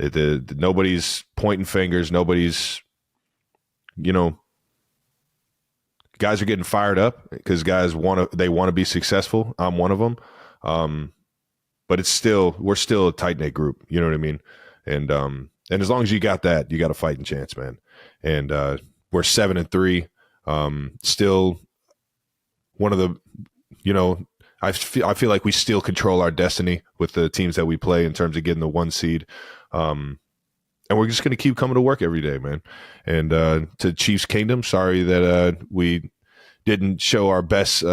Nobody's pointing fingers. Nobody's, guys are getting fired up because guys want to be successful. I'm one of them. But we're still a tight knit group. You know what I mean? And as long as you got that, you got a fighting chance, man. And we're 7-3. Still one of the, I feel like we still control our destiny with the teams that we play in terms of getting the 1 seed. And we're just going to keep coming to work every day, man. And to Chiefs Kingdom, sorry that we didn't show our best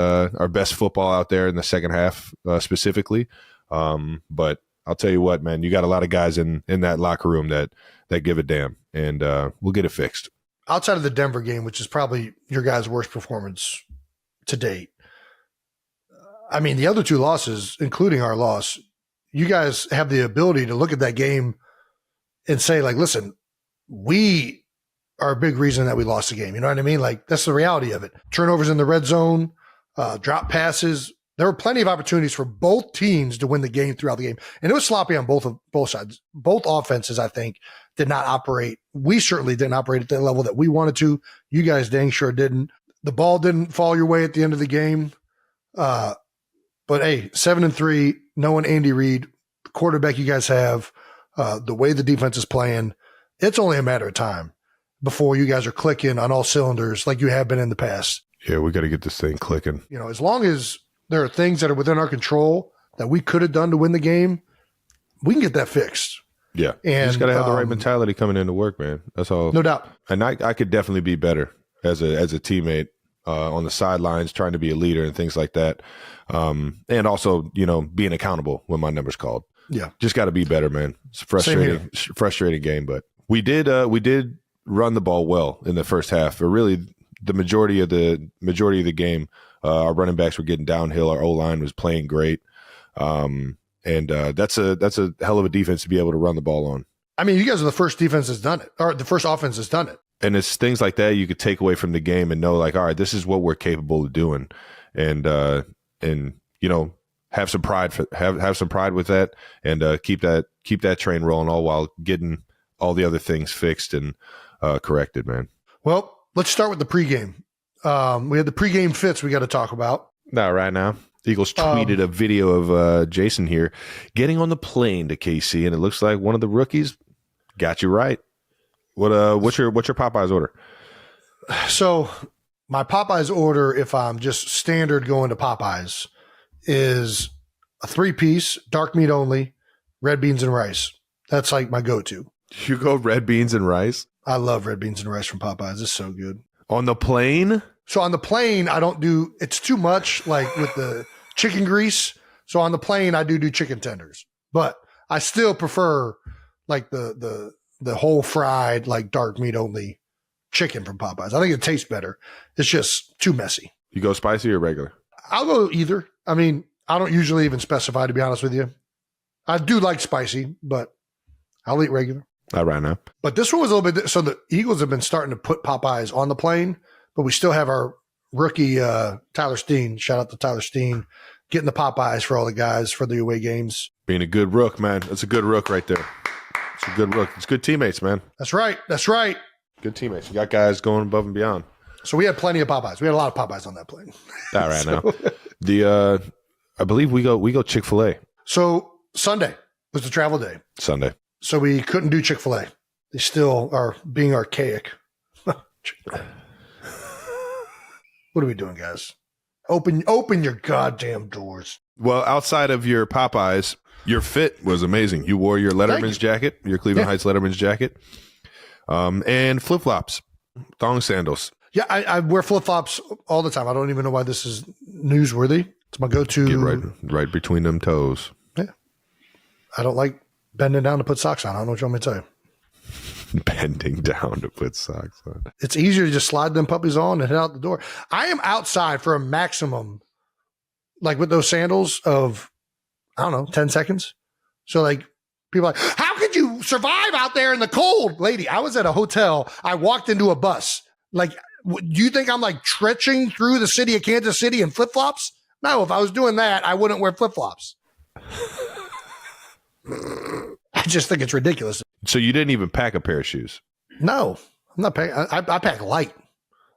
football out there in the second half specifically. But I'll tell you what, man, you got a lot of guys in that locker room that give a damn, and we'll get it fixed. Outside of the Denver game, which is probably your guys' worst performance to date, I mean, the other 2 losses, including our loss, you guys have the ability to look at that game and say, like, listen, we are a big reason that we lost the game. You know what I mean? Like, that's the reality of it. Turnovers in the red zone, drop passes. There were plenty of opportunities for both teams to win the game throughout the game. And it was sloppy on both sides. Both offenses, I think, did not operate. We certainly didn't operate at the level that we wanted to. You guys dang sure didn't. The ball didn't fall your way at the end of the game. But hey, 7-3, knowing Andy Reid, the quarterback you guys have, the way the defense is playing, it's only a matter of time before you guys are clicking on all cylinders like you have been in the past. Yeah, we got to get this thing clicking. As long as there are things that are within our control that we could have done to win the game, we can get that fixed. Yeah. And you just got to have the right mentality coming into work, man. That's all. No doubt. And I could definitely be better as a teammate on the sidelines, trying to be a leader and things like that. And also, being accountable when my number's called. Yeah. Just got to be better, man. It's frustrating game, but we did run the ball well in the first half. But really the majority of the game, our running backs were getting downhill. Our O-line was playing great. And that's a hell of a defense to be able to run the ball on. I mean, you guys are the first defense that's done it, or the first offense that's done it. And it's things like that you could take away from the game and know, like, all right, this is what we're capable of doing. And have some pride have some pride with that, and keep that train rolling, all while getting all the other things fixed and corrected, man. Well, let's start with the pregame. We had the pregame fits we got to talk about. Not right now. Eagles tweeted a video of Jason here getting on the plane to KC, and it looks like one of the rookies got you right. What's your Popeyes order? So my Popeyes order, if I'm just standard going to Popeyes, is a 3-piece, dark meat only, red beans and rice. That's like my go-to. You go red beans and rice? I love red beans and rice from Popeyes. It's so good. On the plane? So on the plane, I don't do, it's too much like with the chicken grease. So on the plane, I do chicken tenders, but I still prefer like the whole fried, like dark meat only chicken from Popeyes. I think it tastes better. It's just too messy. You go spicy or regular? I'll go either. I mean, I don't usually even specify, to be honest with you. I do like spicy, but I'll eat regular. Not right now. But this one was a little bit, so the Eagles have been starting to put Popeyes on the plane, but we still have our rookie Tyler Steen. Shout out to Tyler Steen, getting the Popeyes for all the guys for the away games. Being a good rook, man. That's a good rook right there. It's a good rook. It's good teammates, man. That's right. That's right. Good teammates. You got guys going above and beyond. So we had plenty of Popeyes. We had a lot of Popeyes on that plane. All right, now. I believe we go Chick-fil-A. So Sunday was the travel day. Sunday. So we couldn't do Chick-fil-A. They still are being archaic. What are we doing, guys? Open your goddamn doors. Well, outside of your Popeyes, your fit was amazing. You wore your Letterman's jacket, your Cleveland Heights Letterman's jacket, and flip-flops, thong sandals. Yeah, I wear flip-flops all the time. I don't even know why this is newsworthy. It's my go-to. Get right between them toes. Yeah. I don't like bending down to put socks on. I don't know what you want me to tell you. Bending down to put socks on. It's easier to just slide them puppies on and head out the door. I am outside for a maximum, like with those sandals, of, I don't know, 10 seconds. So like people are like, how could you survive out there in the cold? Lady, I was at a hotel. I walked into a bus. Like, do you think I'm like trekking through the city of Kansas City in flip-flops? No, if I was doing that, I wouldn't wear flip-flops. I just think it's ridiculous. So you didn't even pack a pair of shoes? No, I'm not packing. I pack light.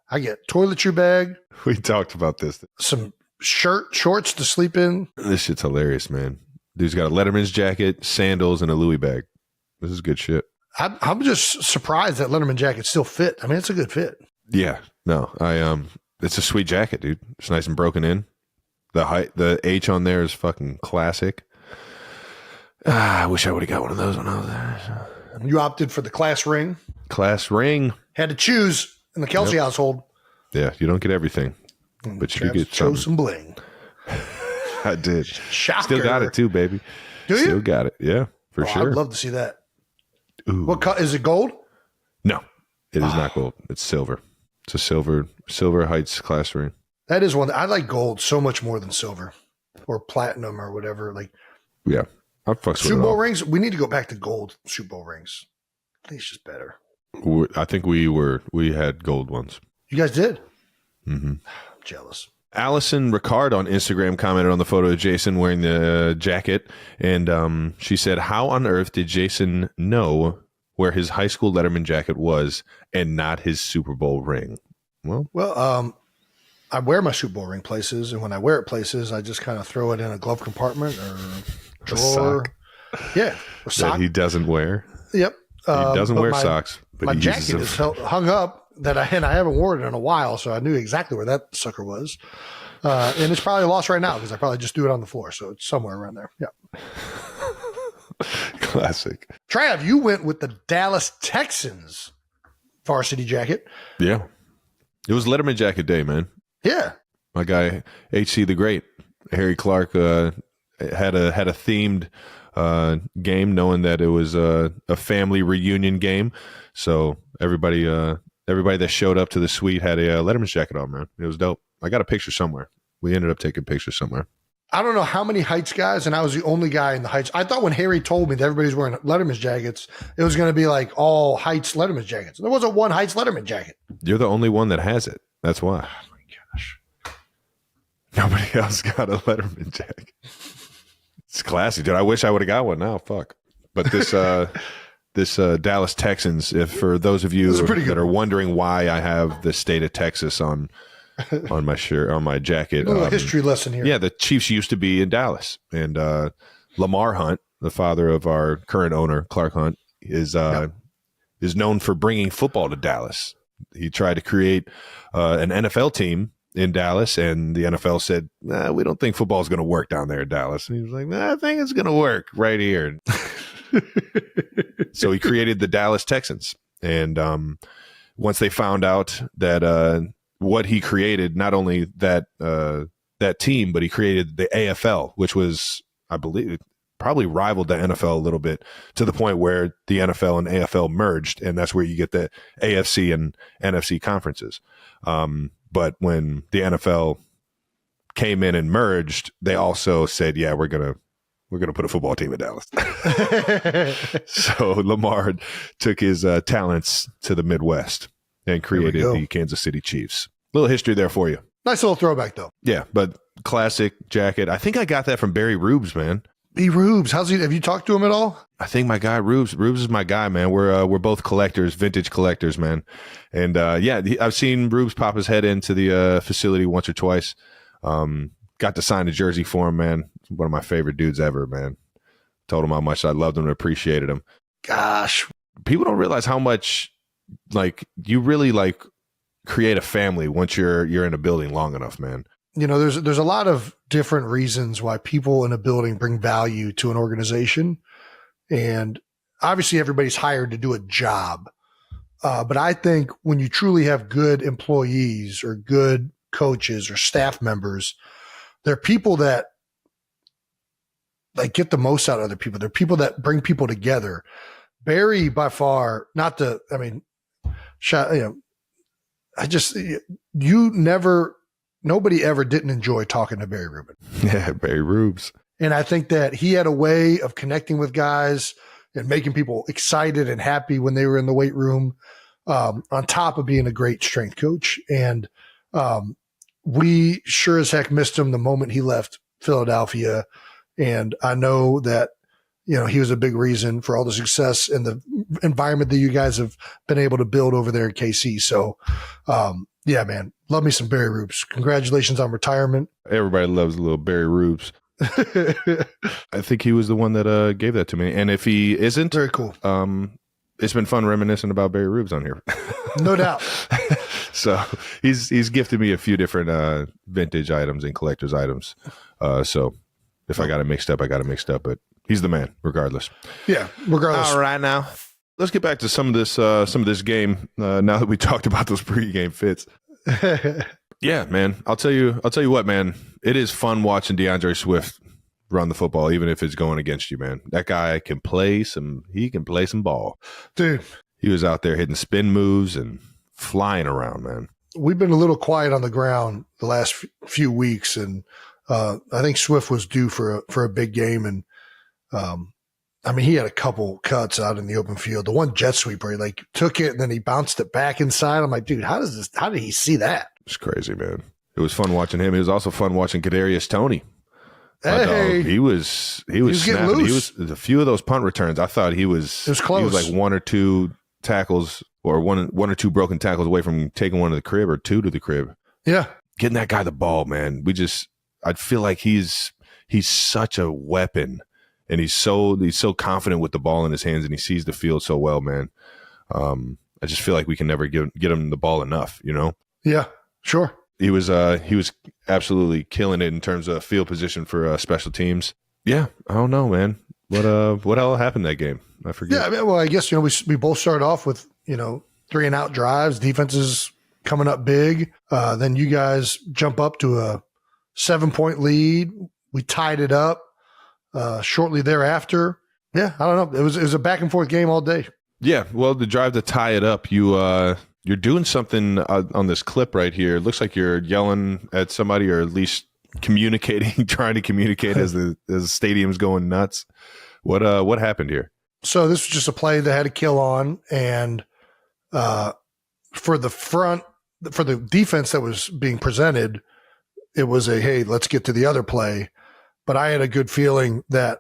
I get toiletry bag. We talked about this. Some shorts to sleep in. This shit's hilarious, man. Dude's got a Letterman's jacket, sandals, and a Louis bag. This is good shit. I'm just surprised that Letterman jacket still fit. I mean, it's a good fit. Yeah, no, it's a sweet jacket, dude. It's nice and broken in. The H on there is fucking classic. I wish I would have got one of those when I was there. You opted for the class ring. Class ring. Had to choose in the Kelce household. Yeah, you don't get everything, but you do get chose something. some bling. I did. Shocker. Still got it too, baby. Do you? Still got it. Yeah, for sure. I'd love to see that. Ooh. What color is it? Gold? No, it is not gold. It's silver. It's a silver Heights class ring. That is one. I like gold so much more than silver or platinum or whatever. Like, yeah, I fucks with Super it Bowl all. rings. We need to go back to gold Super Bowl rings. I think it's just better. I think we had gold ones. You guys did? Mm-hmm. I'm jealous. Allison Ricard on Instagram commented on the photo of Jason wearing the jacket, and she said, "How on earth did Jason know where his high school Letterman jacket was and not his Super Bowl ring?" Well, I wear my Super Bowl ring places, and when I wear it places, I just kind of throw it in a glove compartment or drawer. Yeah, or sock. That he doesn't wear. Yep. He doesn't wear my, socks, but my he uses jacket them. is hung up and I haven't worn it in a while, so I knew exactly where that sucker was. And it's probably lost right now because I probably just threw it on the floor, so it's somewhere around there. Yeah. Classic. Trav, you went with the Dallas Texans varsity jacket. Yeah. It was Letterman jacket day, man. Yeah. My guy, HC the Great, Harry Clark, had a themed game, knowing that it was a family reunion game. So everybody that showed up to the suite had a Letterman's jacket on, man. It was dope. I got a picture somewhere. We ended up taking pictures somewhere. I don't know how many Heights guys, and I was the only guy in the Heights. I thought when Harry told me that everybody's wearing Letterman's jackets, it was going to be like all Heights Letterman's jackets. There wasn't one Heights Letterman jacket. You're the only one that has it. That's why. Oh my gosh. Nobody else got a Letterman jacket. It's classy, dude. I wish I would have got one now. Fuck. But this this Dallas Texans, if for those of you that are wondering why I have the state of Texas on my shirt, on my jacket. A little history lesson here. Yeah, the Chiefs used to be in Dallas, and Lamar Hunt, the father of our current owner, Clark Hunt, is known for bringing football to Dallas. He tried to create an NFL team in Dallas, and the NFL said, we don't think football is going to work down there in Dallas. And he was like, I think it's going to work right here. So he created the Dallas Texans. And once they found out that what he created, not only that team, but he created the AFL, which was, I believe, probably rivaled the NFL a little bit, to the point where the NFL and AFL merged, and that's where you get the AFC and NFC conferences. But when the NFL came in and merged, they also said, yeah, we're gonna put a football team in Dallas. So Lamar took his talents to the Midwest and created the Kansas City Chiefs. Little history there for you. Nice little throwback, though. Yeah, but classic jacket. I think I got that from Barry Rubes, man. B. Rubes, how's he? Have you talked to him at all? I think my guy Rubes is my guy, man. We're both collectors, vintage collectors, man. And I've seen Rubes pop his head into the facility once or twice. Got to sign a jersey for him, man. One of my favorite dudes ever, man. Told him how much I loved him and appreciated him. Gosh, people don't realize how much like you really like create a family once you're in a building long enough, man. You know, there's a lot of different reasons why people in a building bring value to an organization. And obviously everybody's hired to do a job. But I think when you truly have good employees or good coaches or staff members, they're people that like get the most out of other people. They're people that bring people together. Barry, by far, nobody ever didn't enjoy talking to Barry Rubin. Yeah, Barry Rubes. And I think that he had a way of connecting with guys and making people excited and happy when they were in the weight room, on top of being a great strength coach. And we sure as heck missed him the moment he left Philadelphia. And I know that, you know, he was a big reason for all the success and the environment that you guys have been able to build over there in KC. So, yeah, man, love me some Barry Rubes. Congratulations on retirement. Everybody loves a little Barry Rubes. I think he was the one that gave that to me. And if he isn't, very cool. It's been fun reminiscing about Barry Rubes on here. No doubt. So he's gifted me a few different vintage items and collector's items. So if I got it mixed up, I got it mixed up. But he's the man, regardless. Yeah, regardless. All right, now let's get back to some of this game. Now that we talked about those pregame fits. Yeah, man. I'll tell you what, man. It is fun watching DeAndre Swift run the football, even if it's going against you, man. That guy can play some ball. Dude. He was out there hitting spin moves and flying around, man. We've been a little quiet on the ground the last few weeks, and I think Swift was due for a big game. And he had a couple cuts out in the open field. The one jet sweep where he like took it and then he bounced it back inside. I'm like, dude, how did he see that? It's crazy, man. It was fun watching him. It was also fun watching Kadarius Toney. Hey, he was snapping. He was a few of those punt returns. I thought he was close. He was like one or two tackles or one or two broken tackles away from taking one to the crib or two to the crib. Yeah, getting that guy the ball, man. I feel like he's such a weapon, and he's so confident with the ball in his hands, and he sees the field so well, man. I just feel like we can never get him the ball enough, you know? Yeah, sure. He was absolutely killing it in terms of field position for special teams. Yeah, I don't know, man. What all happened that game? I forget. Yeah, well, I guess we both started off with 3-and-out drives, defenses coming up big. Then you guys jump up to a 7-point lead. We tied it up shortly thereafter. Yeah, I don't know. It was a back and forth game all day. Yeah, well, the drive to tie it up, you're doing something on this clip right here. It looks like you're yelling at somebody, or at least communicating, trying to communicate as the stadium's going nuts. What happened here? So this was just a play that had a kill on, and for the defense that was being presented, it was hey, let's get to the other play. But I had a good feeling that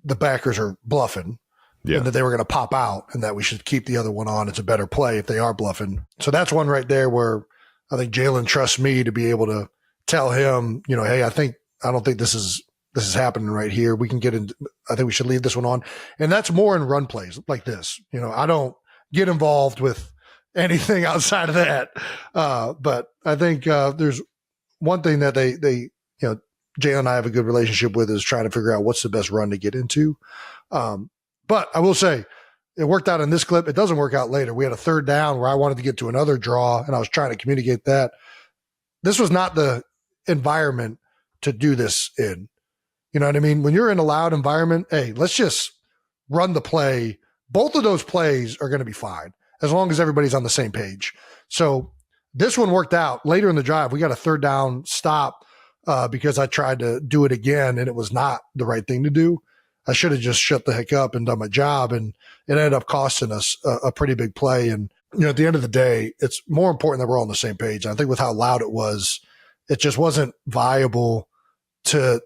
the backers are bluffing. Yeah. And that they were going to pop out, and that we should keep the other one on. It's a better play if they are bluffing. So that's one right there where I think Jalen trusts me to be able to tell him, hey, I don't think this is happening right here. We can get in. I think we should leave this one on. And that's more in run plays like this. I don't get involved with anything outside of that. But I think there's one thing that they Jalen and I have a good relationship with, is trying to figure out what's the best run to get into. But I will say, it worked out in this clip. It doesn't work out later. We had a third down where I wanted to get to another draw, and I was trying to communicate that. This was not the environment to do this in. You know what I mean? When you're in a loud environment, hey, let's just run the play. Both of those plays are going to be fine as long as everybody's on the same page. So this one worked out. Later in the drive, we got a third down stop because I tried to do it again, and it was not the right thing to do. I should have just shut the heck up and done my job, and it ended up costing us a pretty big play. And, at the end of the day, it's more important that we're all on the same page. And I think with how loud it was, it just wasn't viable to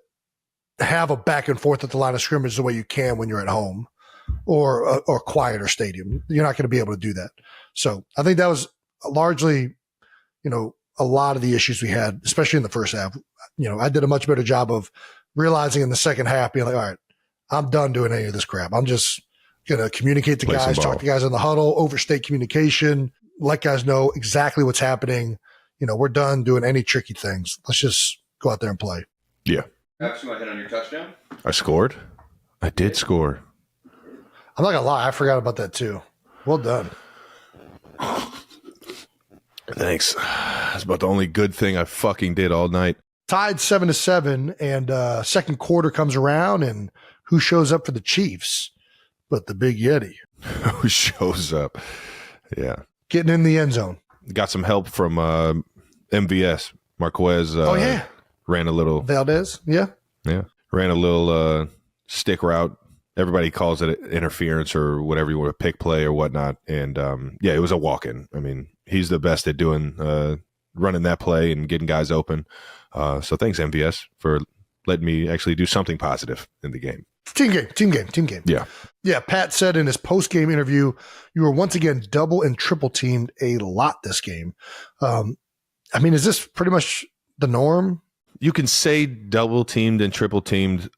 have a back and forth at the line of scrimmage the way you can when you're at home or a quieter stadium. You're not going to be able to do that. So I think that was largely, a lot of the issues we had, especially in the first half. I did a much better job of realizing in the second half, being like, all right, I'm done doing any of this crap. I'm just going to communicate to Play some guys, ball. talk to guys in the huddle, overstate communication, let guys know exactly what's happening. We're done doing any tricky things. Let's just go out there and play. Yeah. Perhaps you might hit on your touchdown. I scored. I did score. I'm not going to lie. I forgot about that too. Well done. Thanks. That's about the only good thing I fucking did all night. Tied 7-7, and second quarter comes around, and who shows up for the Chiefs but the Big Yeti? Who shows up? Yeah. Getting in the end zone. Got some help from MVS. Marquez ran a little Valdez, yeah. Ran a little stick route. Everybody calls it interference or whatever you want, a pick play or whatnot. And it was a walk-in. I mean, he's the best at doing running that play and getting guys open. So thanks, MVS, for letting me actually do something positive in the game. Team game. Yeah, Pat said in his post-game interview, you were once again double and triple teamed a lot this game. Is this pretty much the norm? You can say double teamed and triple teamed.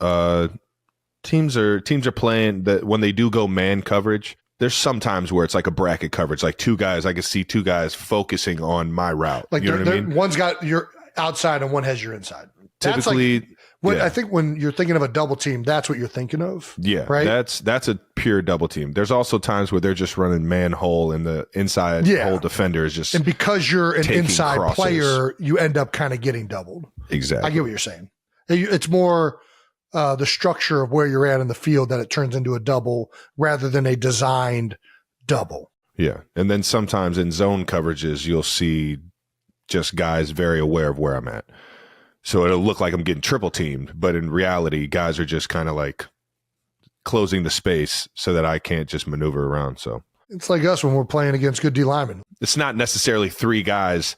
Teams are playing that when they do go man coverage. There's sometimes where it's like a bracket coverage, like two guys. I can see two guys focusing on my route. Like, you know what I mean? One's got your outside and one has your inside. Typically, I think when you're thinking of a double team, that's what you're thinking of. Yeah, right. That's a pure double team. There's also times where they're just running man hole and the inside hole defender is just, and because you're an inside crosses. Player, you end up kind of getting doubled. Exactly. I get what you're saying. It's more the structure of where you're at in the field that it turns into a double rather than a designed double. Yeah, and then sometimes in zone coverages, you'll see just guys very aware of where I'm at. So it'll look like I'm getting triple teamed, but in reality, guys are just kind of like closing the space so that I can't just maneuver around. So it's like us when we're playing against good D linemen. It's not necessarily three guys.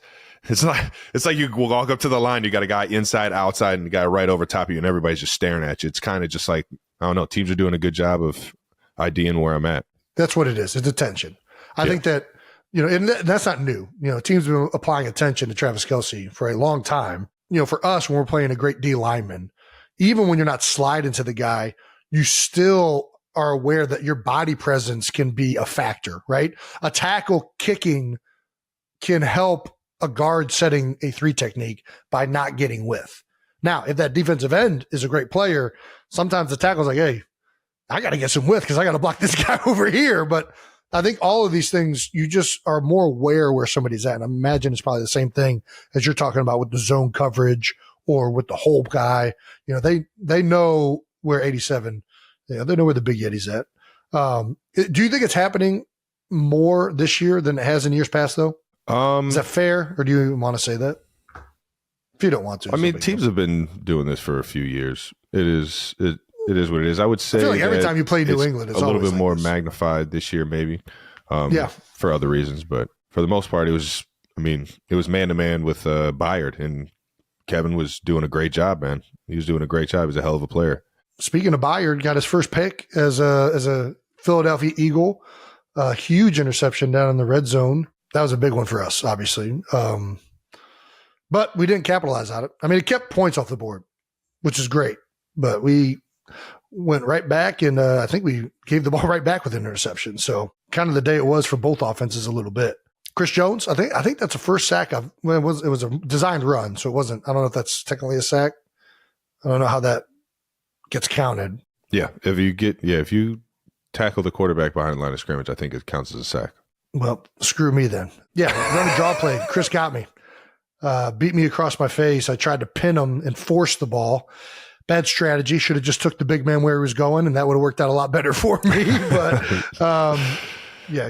It's like you walk up to the line, you got a guy inside, outside, and a guy right over top of you, and everybody's just staring at you. It's kind of just like, I don't know, teams are doing a good job of IDing where I'm at. That's what it is. It's attention. I think that, and that's not new. Teams have been applying attention to Travis Kelce for a long time. For us, when we're playing a great D lineman, even when you're not sliding to the guy, you still are aware that your body presence can be a factor, right? A tackle kicking can help a guard setting a 3 technique by not getting width. Now, if that defensive end is a great player, sometimes the tackle's like, hey, I got to get some width because I got to block this guy over here. But I think all of these things, you just are more aware where somebody's at. And I imagine it's probably the same thing as you're talking about with the zone coverage or with the whole guy. They know where 87, they know where the Big Yeti's at. Do you think it's happening more this year than it has in years past, though? Is that fair, or do you want to say that? If you don't want to. I mean, teams have been doing this for a few years. It is what it is. I would say I feel like every time you play New England, it's a little bit like more this. magnified this year, maybe. For other reasons, but for the most part, it was man to man with Byard, and Kevin was doing a great job, man. He was doing a great job. He's a hell of a player. Speaking of Byard, got his first pick as a Philadelphia Eagle, a huge interception down in the red zone. That was a big one for us, obviously. But we didn't capitalize on it. I mean, it kept points off the board, which is great. But we went right back, and I think we gave the ball right back with an interception. So kind of the day it was for both offenses a little bit. Chris Jones, I think that's the first sack it was a designed run, so it wasn't. I don't know if that's technically a sack. I don't know how that gets counted. Yeah, if you tackle the quarterback behind the line of scrimmage, I think it counts as a sack. Well, screw me then. Yeah, run a draw play. Chris got me. Beat me across my face. I tried to pin him and force the ball. Bad strategy. Should have just took the big man where he was going, and that would have worked out a lot better for me. But,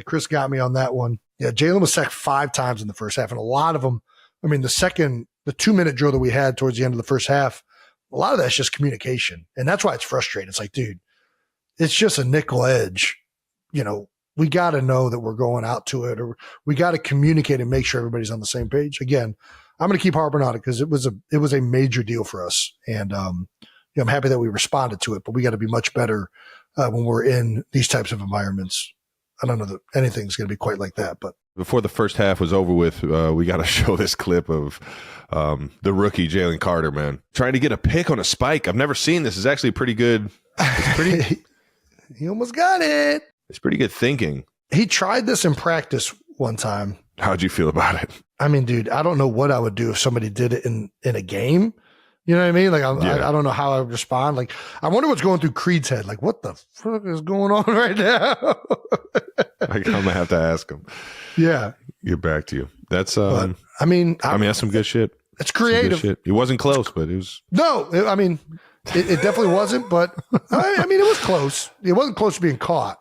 Chris got me on that one. Yeah, Jalen was sacked 5 times in the first half, and a lot of them, the 2-minute drill that we had towards the end of the first half, a lot of that's just communication. And that's why it's frustrating. It's like, dude, it's just a nickel edge. We got to know that we're going out to it, or we got to communicate and make sure everybody's on the same page. Again, I'm going to keep harping on it because it was a major deal for us. And, I'm happy that we responded to it, but we got to be much better when we're in these types of environments. I don't know that anything's going to be quite like that, but before the first half was over with, we got to show this clip of the rookie Jalen Carter, man, trying to get a pick on a spike. I've never seen this. It's actually pretty good. It's pretty. He almost got it. It's pretty good thinking. He tried this in practice one time. How'd you feel about it? I mean, dude, I don't know what I would do if somebody did it in a game. You know what I mean? Like, I don't know how I would respond. Like, I wonder what's going through Creed's head. Like, what the fuck is going on right now? I'm gonna have to ask him. Yeah. Get back to you. That's but, I mean, that's some good shit. It's creative. Shit. It wasn't close, but it was. No, I mean, it definitely wasn't. But I mean, it was close. It wasn't close to being caught.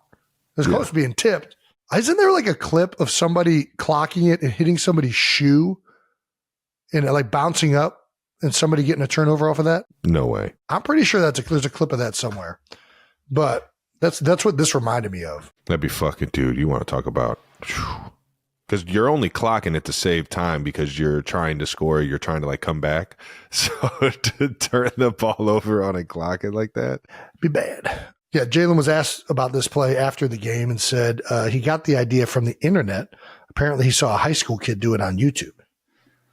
It was close to being tipped. Isn't there like a clip of somebody clocking it and hitting somebody's shoe and like bouncing up and somebody getting a turnover off of that? No way. I'm pretty sure there's a clip of that somewhere. But that's what this reminded me of. That'd be fucking, dude. You want to talk about. Because you're only clocking it to save time because you're trying to score. You're trying to like come back. So to turn the ball over on a clock it like that. Be bad. Yeah, Jalen was asked about this play after the game and said he got the idea from the internet. Apparently, he saw a high school kid do it on YouTube.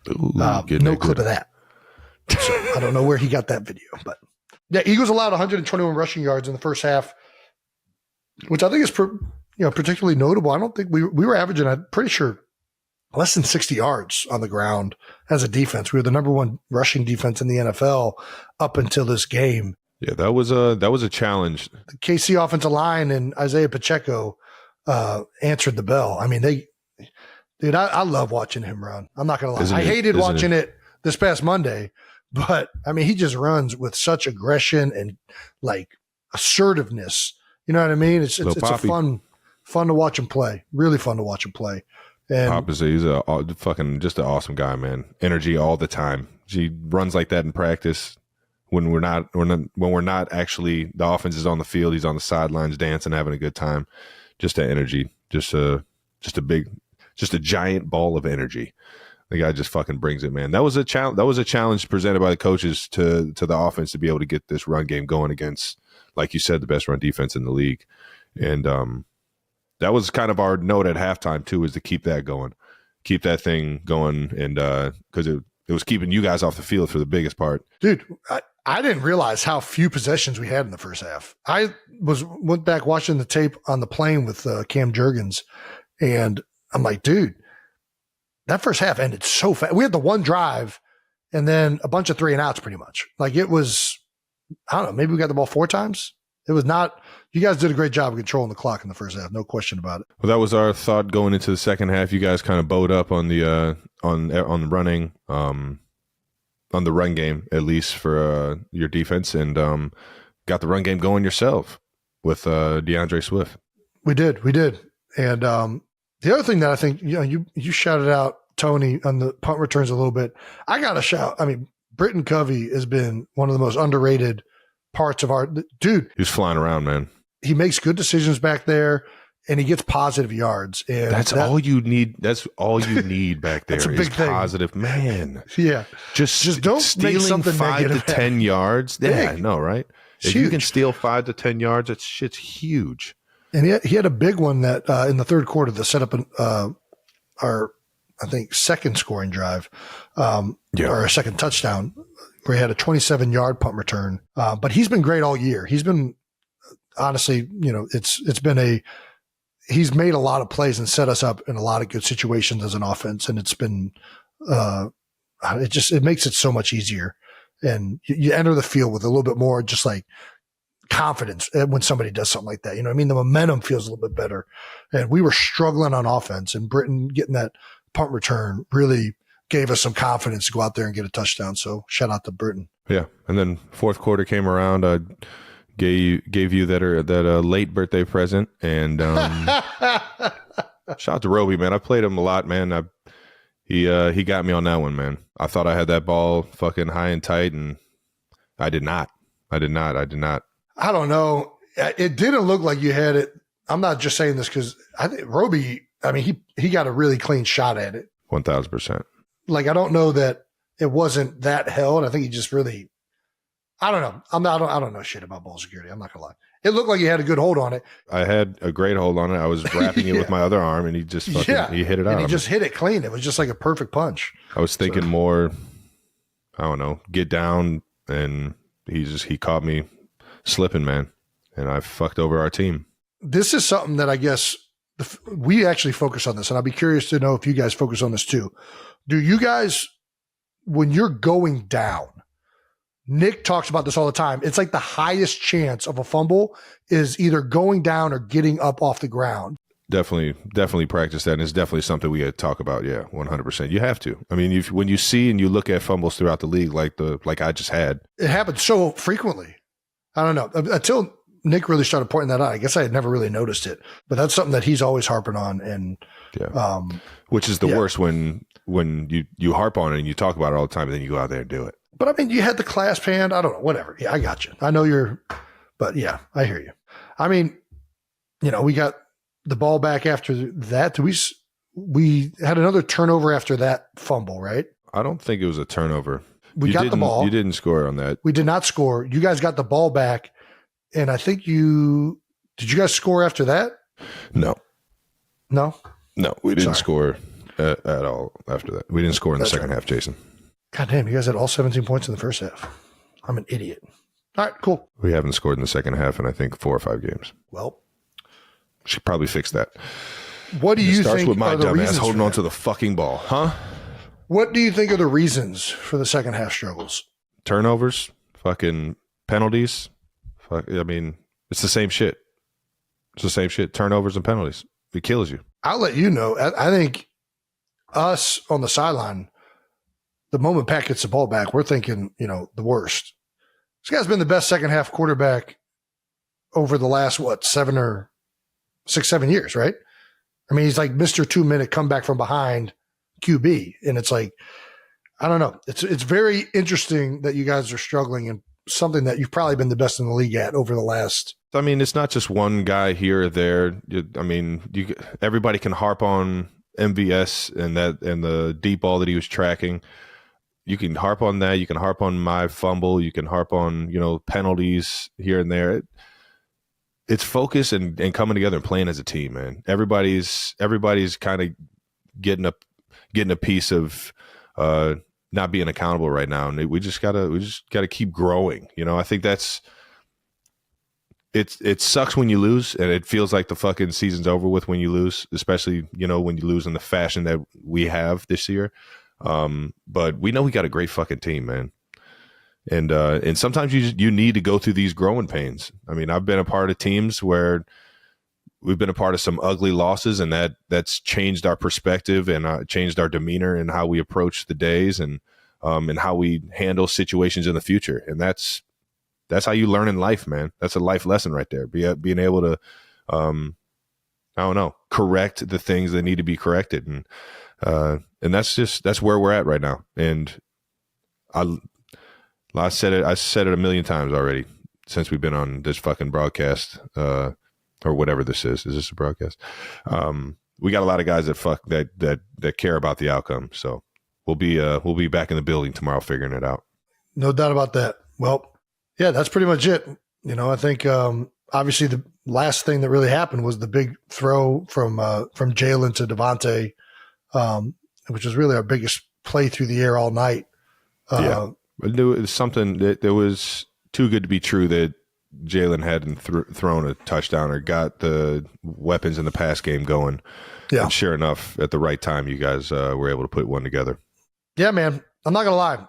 Ooh, no clip of that. So I don't know where he got that video. But yeah, Eagles allowed 121 rushing yards in the first half, which I think is particularly notable. I don't think we were averaging, I'm pretty sure, less than 60 yards on the ground as a defense. We were the number one rushing defense in the NFL up until this game. Yeah, that was a challenge. The KC offensive line and Isaiah Pacheco answered the bell. I mean, I love watching him run. I'm not going to lie. I hated watching it this past Monday, but I mean, he just runs with such aggression and like assertiveness. You know what I mean? It's a fun to watch him play. Really fun to watch him play. And Pop he's a fucking just an awesome guy, man. Energy all the time. He runs like that in practice. When we're not actually, the offense is on the field, he's on the sidelines dancing, having a good time. Just that energy, just a giant ball of energy. The guy just fucking brings it, man. That was a challenge. That was a challenge presented by the coaches to the offense to be able to get this run game going against, like you said, the best run defense in the league. And that was kind of our note at halftime too, is to keep that going, keep that thing going, and because it was keeping you guys off the field for the biggest part, dude. I didn't realize how few possessions we had in the first half. I went back watching the tape on the plane with Cam Jurgens, and I'm like, dude, that first half ended so fast. We had the one drive and then a bunch of 3 and outs pretty much. Like it was, I don't know, maybe we got the ball 4 times. It was not, you guys did a great job of controlling the clock in the first half. No question about it. Well, that was our thought going into the second half. You guys kind of bowed up on the running, on the run game, at least for your defense, and got the run game going yourself with DeAndre Swift. We did. And the other thing that I think, you shouted out Tony on the punt returns a little bit. I got to shout. I mean, Britton Covey has been one of the most underrated parts of our dude. He's flying around, man. He makes good decisions back there, and he gets positive yards. And that's all you need. That's all you need back there. That's a big thing. Positive, man. Yeah, just don't stealing make something 5 to negative 10 yards. Big. Yeah, I know, right? If huge. you can steal 5 to 10 yards, that shit's huge. And he had a big one that in the third quarter that set up our, I think, second scoring drive, or a second touchdown, where he had a 27-yard punt return. But he's been great all year. He's been, honestly, he's made a lot of plays and set us up in a lot of good situations as an offense. And it's been, it makes it so much easier. And you enter the field with a little bit more just like confidence when somebody does something like that. You know what I mean? The momentum feels a little bit better. And we were struggling on offense, and Britton getting that punt return really gave us some confidence to go out there and get a touchdown. So shout out to Britton. Yeah. And then fourth quarter came around, gave you that late birthday present, and shout out to Roby, man. I played him a lot, man. He got me on that one, man. I thought I had that ball fucking high and tight, and I did not. I don't know. It didn't look like you had it. I'm not just saying this because I think Roby, I mean, he got a really clean shot at it. 1,000%. Like, I don't know that it wasn't that held. I think he just really, I don't know. I don't know shit about ball security. I'm not gonna lie. It looked like he had a good hold on it. I had a great hold on it. I was wrapping it with my other arm, and he just fucking he hit it out. And he just hit it clean. It was just like a perfect punch. I was thinking more, I don't know, get down, and he caught me slipping, man. and I fucked over our team. This is something that I guess we actually focus on this, and I'd be curious to know if you guys focus on this too. Do you guys, when you're going down, Nick talks about this all the time. It's like the highest chance of a fumble is either going down or getting up off the ground. Definitely practice that. And it's definitely something we had to talk about. Yeah, 100%. You have to. I mean, when you see and you look at fumbles throughout the league, like I just had, it happens so frequently. I don't know, until Nick really started pointing that out. I guess I had never really noticed it, but that's something that he's always harping on. And which is the worst when you harp on it and you talk about it all the time, and then you go out there and do it. But I mean, you had the clasp hand. I don't know, whatever. Yeah, I got you. I know but yeah, I hear you. I mean, we got the ball back after that. We had another turnover after that fumble, right? I don't think it was a turnover. We got the ball. You didn't score on that. We did not score. You guys got the ball back. And I think did you guys score after that? No, we didn't score at all after that. We didn't score in the second half, Jason. God damn, you guys had all 17 points in the first half. I'm an idiot. All right, cool. We haven't scored in the second half in, I think, 4 or 5 games. Well, should probably fix that. What do you think starts with my are the dumb ass reasons holding on to the fucking ball, huh? What do you think are the reasons for the second half struggles? Turnovers, fucking penalties. I mean, it's the same shit. It's the same shit. Turnovers and penalties. It kills you. I'll let you know. I think us on the sideline, the moment Pat gets the ball back, we're thinking, the worst. This guy's been the best second half quarterback over the last, 7 years, right? I mean, he's like Mr. 2-minute comeback from behind QB. And it's like, I don't know. It's very interesting that you guys are struggling in something that you've probably been the best in the league at over the last. I mean, it's not just one guy here or there. Everybody can harp on MVS and the deep ball that he was tracking. You can harp on that. You can harp on my fumble. You can harp on, penalties here and there. It's focus and coming together and playing as a team, man. Everybody's kind of getting a piece of not being accountable right now, and we just gotta keep growing. I think it sucks when you lose, and it feels like the fucking season's over with when you lose, especially when you lose in the fashion that we have this year. But we know we got a great fucking team, man. And sometimes you need to go through these growing pains. I mean, I've been a part of teams where we've been a part of some ugly losses, and that's changed our perspective and changed our demeanor and how we approach the days and how we handle situations in the future. And that's how you learn in life, man. That's a life lesson right there. Being able to, correct the things that need to be corrected. And that's where we're at right now. And I said it a million times already since we've been on this fucking broadcast, or whatever this is. Is this a broadcast? We got a lot of guys that care about the outcome. So we'll be back in the building tomorrow figuring it out. No doubt about that. Well, yeah, that's pretty much it. I think obviously the last thing that really happened was the big throw from Jalen to Devontae, which was really our biggest play through the air all night. It was something that was too good to be true that Jalen hadn't thrown a touchdown or got the weapons in the pass game going. Yeah. And sure enough, at the right time, you guys were able to put one together. Yeah, man. I'm not going to lie.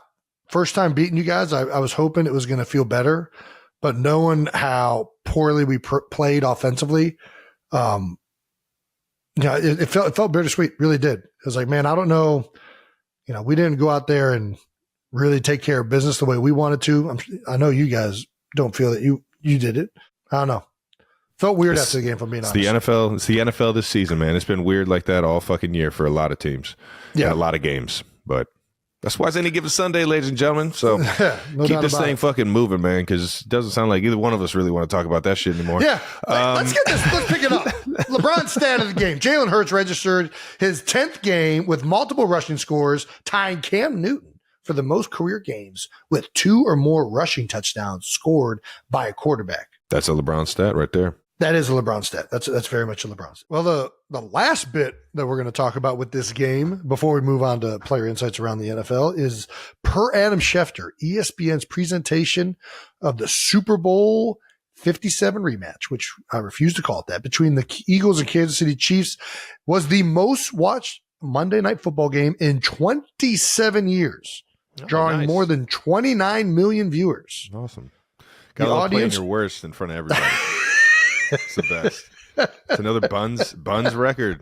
First time beating you guys, I was hoping it was going to feel better. But knowing how poorly we played offensively, it felt bittersweet. Really did. It was like, man, I don't know. We didn't go out there and really take care of business the way we wanted to. I know you guys don't feel that you did it. I don't know. Felt weird after the game, if I'm being honest. It's the NFL this season, man. It's been weird like that all fucking year for a lot of teams. Yeah. And a lot of games. But that's why it's any given Sunday, ladies and gentlemen. So keep this thing fucking moving, man, because it doesn't sound like either one of us really want to talk about that shit anymore. Yeah. Let's pick it up. LeBron's stat of the game. Jalen Hurts registered his 10th game with multiple rushing scores, tying Cam Newton for the most career games with 2 or more rushing touchdowns scored by a quarterback. That's a LeBron stat right there. That is a LeBron stat. That's very much a LeBron stat. Well, the last bit that we're going to talk about with this game before we move on to player insights around the NFL is per Adam Schefter, ESPN's presentation of the Super Bowl 57 rematch, which I refuse to call it that, between the Eagles and Kansas City Chiefs was the most watched Monday Night Football game in 27 years, drawing more than 29 million viewers. Awesome. Got to play your worst in front of everybody. It's the best. It's another Buns record.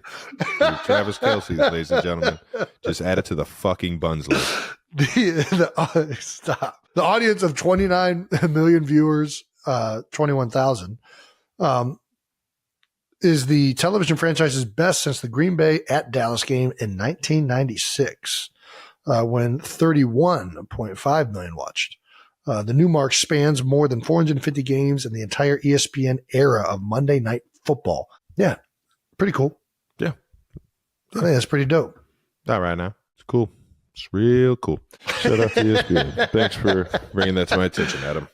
Travis Kelce, ladies and gentlemen. Just add it to the fucking Buns list. Stop. The audience of 29 million viewers, 21,000, is the television franchise's best since the Green Bay at Dallas game in 1996, when 31.5 million watched. The new mark spans more than 450 games in the entire ESPN era of Monday Night Football. Yeah, pretty cool. Yeah. I think that's pretty dope. All right now. It's cool. It's real cool. Shout out to ESPN. Thanks for bringing that to my attention, Adam.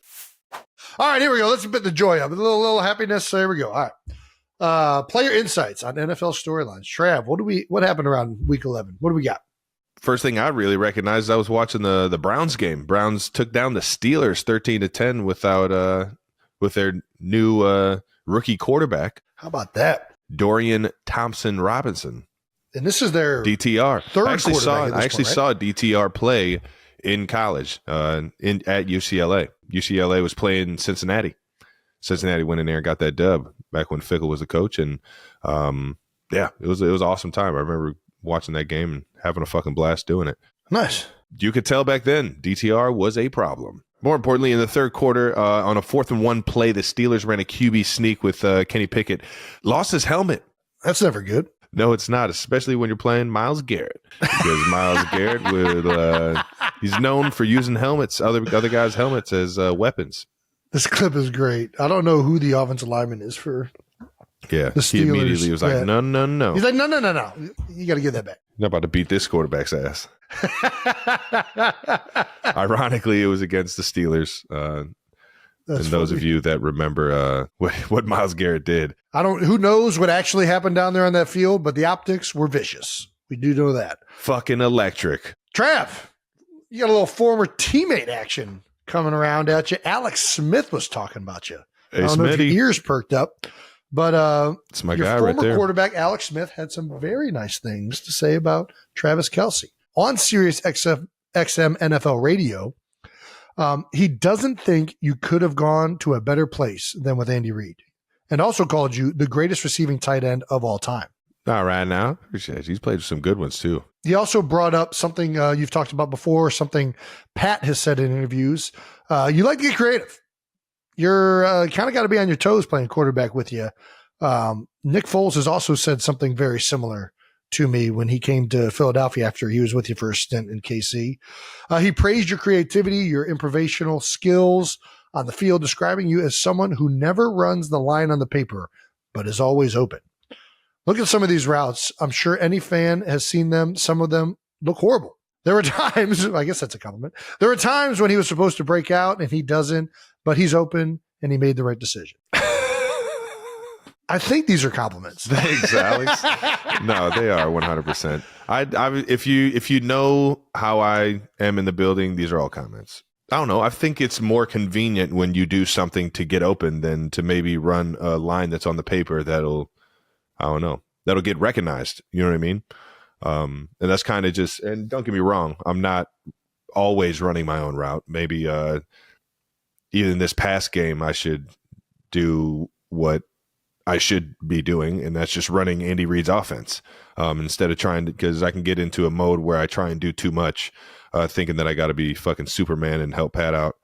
All right, here we go. Let's bit the joy up. A little happiness. So here we go. All right. Player insights on NFL storylines. Trav, what happened around week 11? What do we got? First thing I really recognized, I was watching the Browns game. Browns took down the Steelers 13-10 with their new rookie quarterback. How about that? Dorian Thompson-Robinson. And this is their DTR. third quarterback. I actually saw DTR play in college at UCLA. UCLA was playing Cincinnati. Cincinnati went in there and got that dub back when Fickle was the coach. And it was an awesome time. I remember watching that game and having a fucking blast doing it. Nice. You could tell back then DTR was a problem. More importantly, in the third quarter, on a 4th-and-1 play, the Steelers ran a QB sneak with Kenny Pickett. Lost his helmet. That's never good. No, it's not, especially when you're playing Myles Garrett. Because Myles Garrett he's known for using helmets, other guys' helmets as weapons. This clip is great. I don't know who the offensive lineman is for the Steelers. He immediately was like, no. He's like, no. You got to give that back. Not about to beat this quarterback's ass. Ironically, it was against the Steelers. And those of you that remember what Myles Garrett did. Who knows what actually happened down there on that field, but the optics were vicious. We do know that. Fucking electric. Trav, you got a little former teammate action coming around at you. Alex Smith was talking about you. Hey, I don't know if your ears perked up, but it's my your guy former right there. Quarterback Alex Smith had some very nice things to say about Travis Kelce on Sirius XM NFL Radio. He doesn't think you could have gone to a better place than with Andy Reid, and also called you the greatest receiving tight end of all time. All right, now appreciate it. He's played some good ones too. He also brought up something you've talked about before, something Pat has said in interviews. You like to get creative. You're kind of got to be on your toes playing quarterback with you. Nick Foles has also said something very similar to me when he came to Philadelphia after he was with you for a stint in KC. He praised your creativity, your improvisational skills on the field, describing you as someone who never runs the line on the paper, but is always open. Look at some of these routes. I'm sure any fan has seen them. Some of them look horrible. There were times, I guess that's a compliment. There were times when he was supposed to break out and he doesn't, but he's open and he made the right decision. I think these are compliments. Thanks, Alex. No, they are 100%. If you know how I am in the building, these are all comments. I don't know. I think it's more convenient when you do something to get open than to maybe run a line that's on the paper that'll get recognized. You know what I mean? And that's kind of just, and don't get me wrong, I'm not always running my own route. Maybe even this past game, I should do what I should be doing, and that's just running Andy Reid's offense instead of trying to, because I can get into a mode where I try and do too much, thinking that I got to be fucking Superman and help Pat out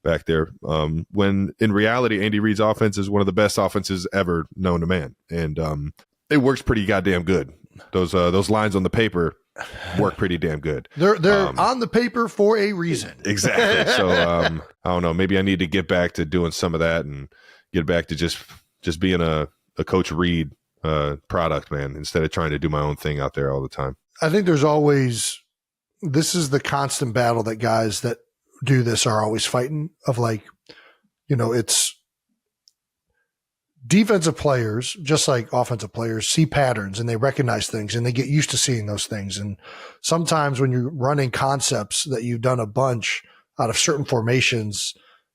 back there. When in reality, Andy Reid's offense is one of the best offenses ever known to man, and it works pretty goddamn good. Those lines on the paper work pretty damn good. They're on the paper for a reason. Exactly. So I don't know. Maybe I need to get back to doing some of that and get back to just being a Coach Reid product, man, instead of trying to do my own thing out there all the time. I think this is the constant battle that guys that do this are always fighting of, like, it's defensive players, just like offensive players, see patterns and they recognize things and they get used to seeing those things. And sometimes when you're running concepts that you've done a bunch out of certain formations,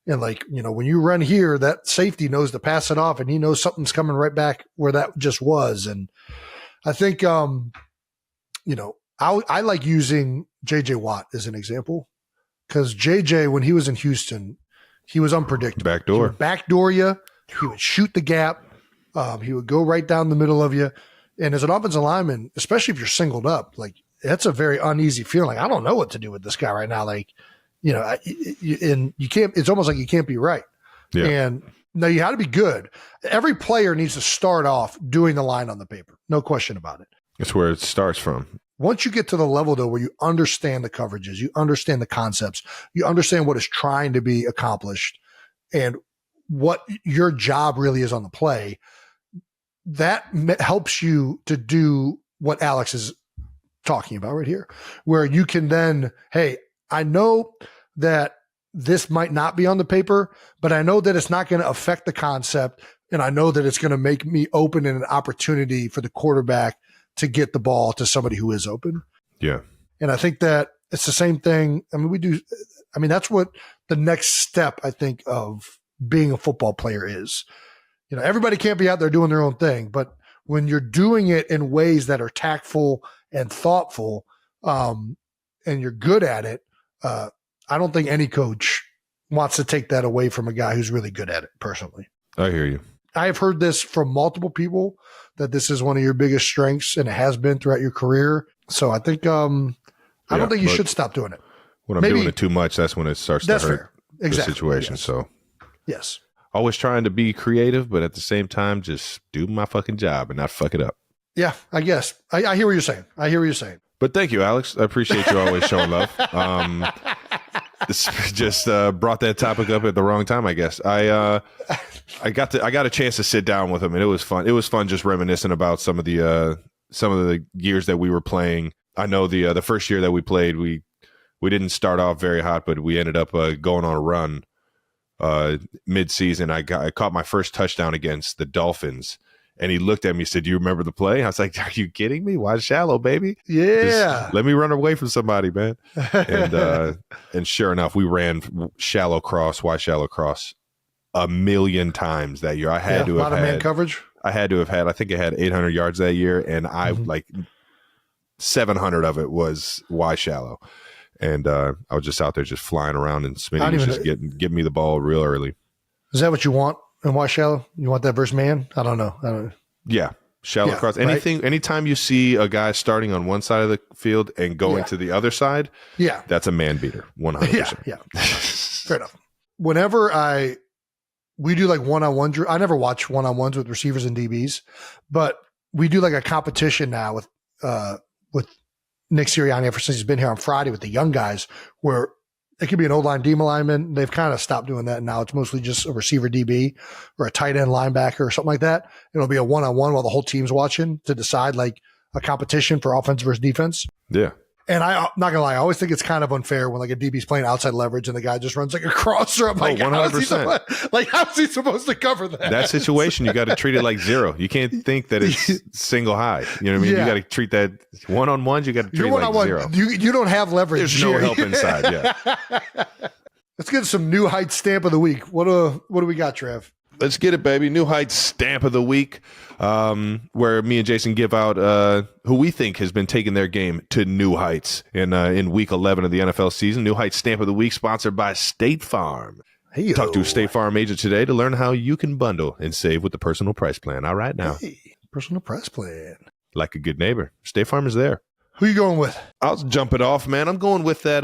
And like, when you run here, that safety knows to pass it off and he knows something's coming right back where that just was. And I think, I like using JJ Watt as an example because JJ, when he was in Houston, he was unpredictable. Backdoor. He would backdoor you. He would shoot the gap. He would go right down the middle of you. And as an offensive lineman, especially if you're singled up, like that's a very uneasy feeling. I don't know what to do with this guy right now. Like, and you can't, it's almost like you can't be right. Yeah. And now you have to be good. Every player needs to start off doing the line on the paper. No question about it. That's where it starts from. Once you get to the level, though, where you understand the coverages, you understand the concepts, you understand what is trying to be accomplished and what your job really is on the play, that helps you to do what Alex is talking about right here, where you can then, hey, I know that this might not be on the paper, but I know that it's not going to affect the concept. And I know that it's going to make me open and an opportunity for the quarterback to get the ball to somebody who is open. Yeah. And I think that it's the same thing. That's what the next step, I think, of being a football player is. Everybody can't be out there doing their own thing, but when you're doing it in ways that are tactful and thoughtful, and you're good at it, I don't think any coach wants to take that away from a guy who's really good at it, personally. I hear you. I have heard this from multiple people that this is one of your biggest strengths, and it has been throughout your career. So I think I don't think you should stop doing it. When I'm doing it too much, that's when it starts to hurt the situation. Yes. So yes, always trying to be creative, but at the same time, just do my fucking job and not fuck it up. Yeah, I guess. I hear what you're saying. But thank you, Alex. I appreciate you always showing love. This just brought that topic up at the wrong time, I guess. I got a chance to sit down with him, and it was fun. It was fun just reminiscing about some of the years that we were playing. I know the first year that we played, we didn't start off very hot, but we ended up going on a run mid-season. I caught my first touchdown against the Dolphins. And he looked at me and said, "Do you remember the play?" I was like, "Are you kidding me? Why shallow, baby? Yeah. Just let me run away from somebody, man." And sure enough, we ran shallow cross, wide shallow cross a million times that year. I had to have a lot of man coverage. I had to have had, I think I had 800 yards that year. And I like 700 of it was wide shallow. And I was just out there just flying around, and Smitty was just getting me the ball real early. Is that what you want? And why shallow? You want that versus man? I don't know. Yeah. Shallow cross. Anytime you see a guy starting on one side of the field and going to the other side, that's a man beater. 100%. Yeah. Fair enough. Whenever we do like one-on-one, I never watch one-on-ones with receivers and DBs, but we do like a competition now with Nick Sirianni ever since he's been here on Friday with the young guys, where it could be an O-line, D lineman. They've kind of stopped doing that. And now it's mostly just a receiver DB or a tight end linebacker or something like that. It'll be a one-on-one while the whole team's watching to decide like a competition for offense versus defense. Yeah. And I'm not gonna lie, I always think it's kind of unfair when like a DB's playing outside leverage and the guy just runs like a crosser. I'm like, 100%. How's he supposed to cover that? That situation, you got to treat it like zero. You can't think that it's single high. You know what I mean? You got to treat that one-on-ones. You got to treat it like zero. You don't have leverage. There's no help inside. Yeah. Let's get some New Heights stamp of the week. What do we got, Trev? Let's get it, baby. New Heights stamp of the week, where me and Jason give out who we think has been taking their game to new heights in week 11 of the NFL season. New Heights stamp of the week, sponsored by State Farm. Hey, talk to a State Farm agent today to learn how you can bundle and save with the personal price plan. All right now. Hey, personal price plan. Like a good neighbor, State Farm is there. Who you going with? I'll jump it off, man. I'm going with that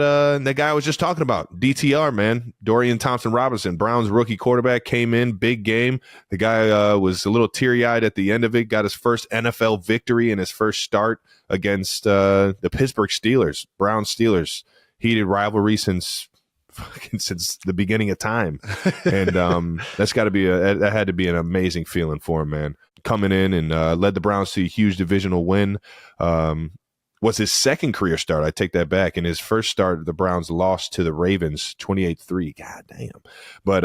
guy I was just talking about, DTR, man. Dorian Thompson-Robinson, Browns rookie quarterback, came in, big game. The guy was a little teary-eyed at the end of it, got his first NFL victory in his first start against the Pittsburgh Steelers, Browns Steelers. Heated rivalry since the beginning of time. And that had to be an amazing feeling for him, man. Coming in and led the Browns to a huge divisional win. Was his second career start. I take that back. In his first start, the Browns lost to the Ravens 28-3. God damn. But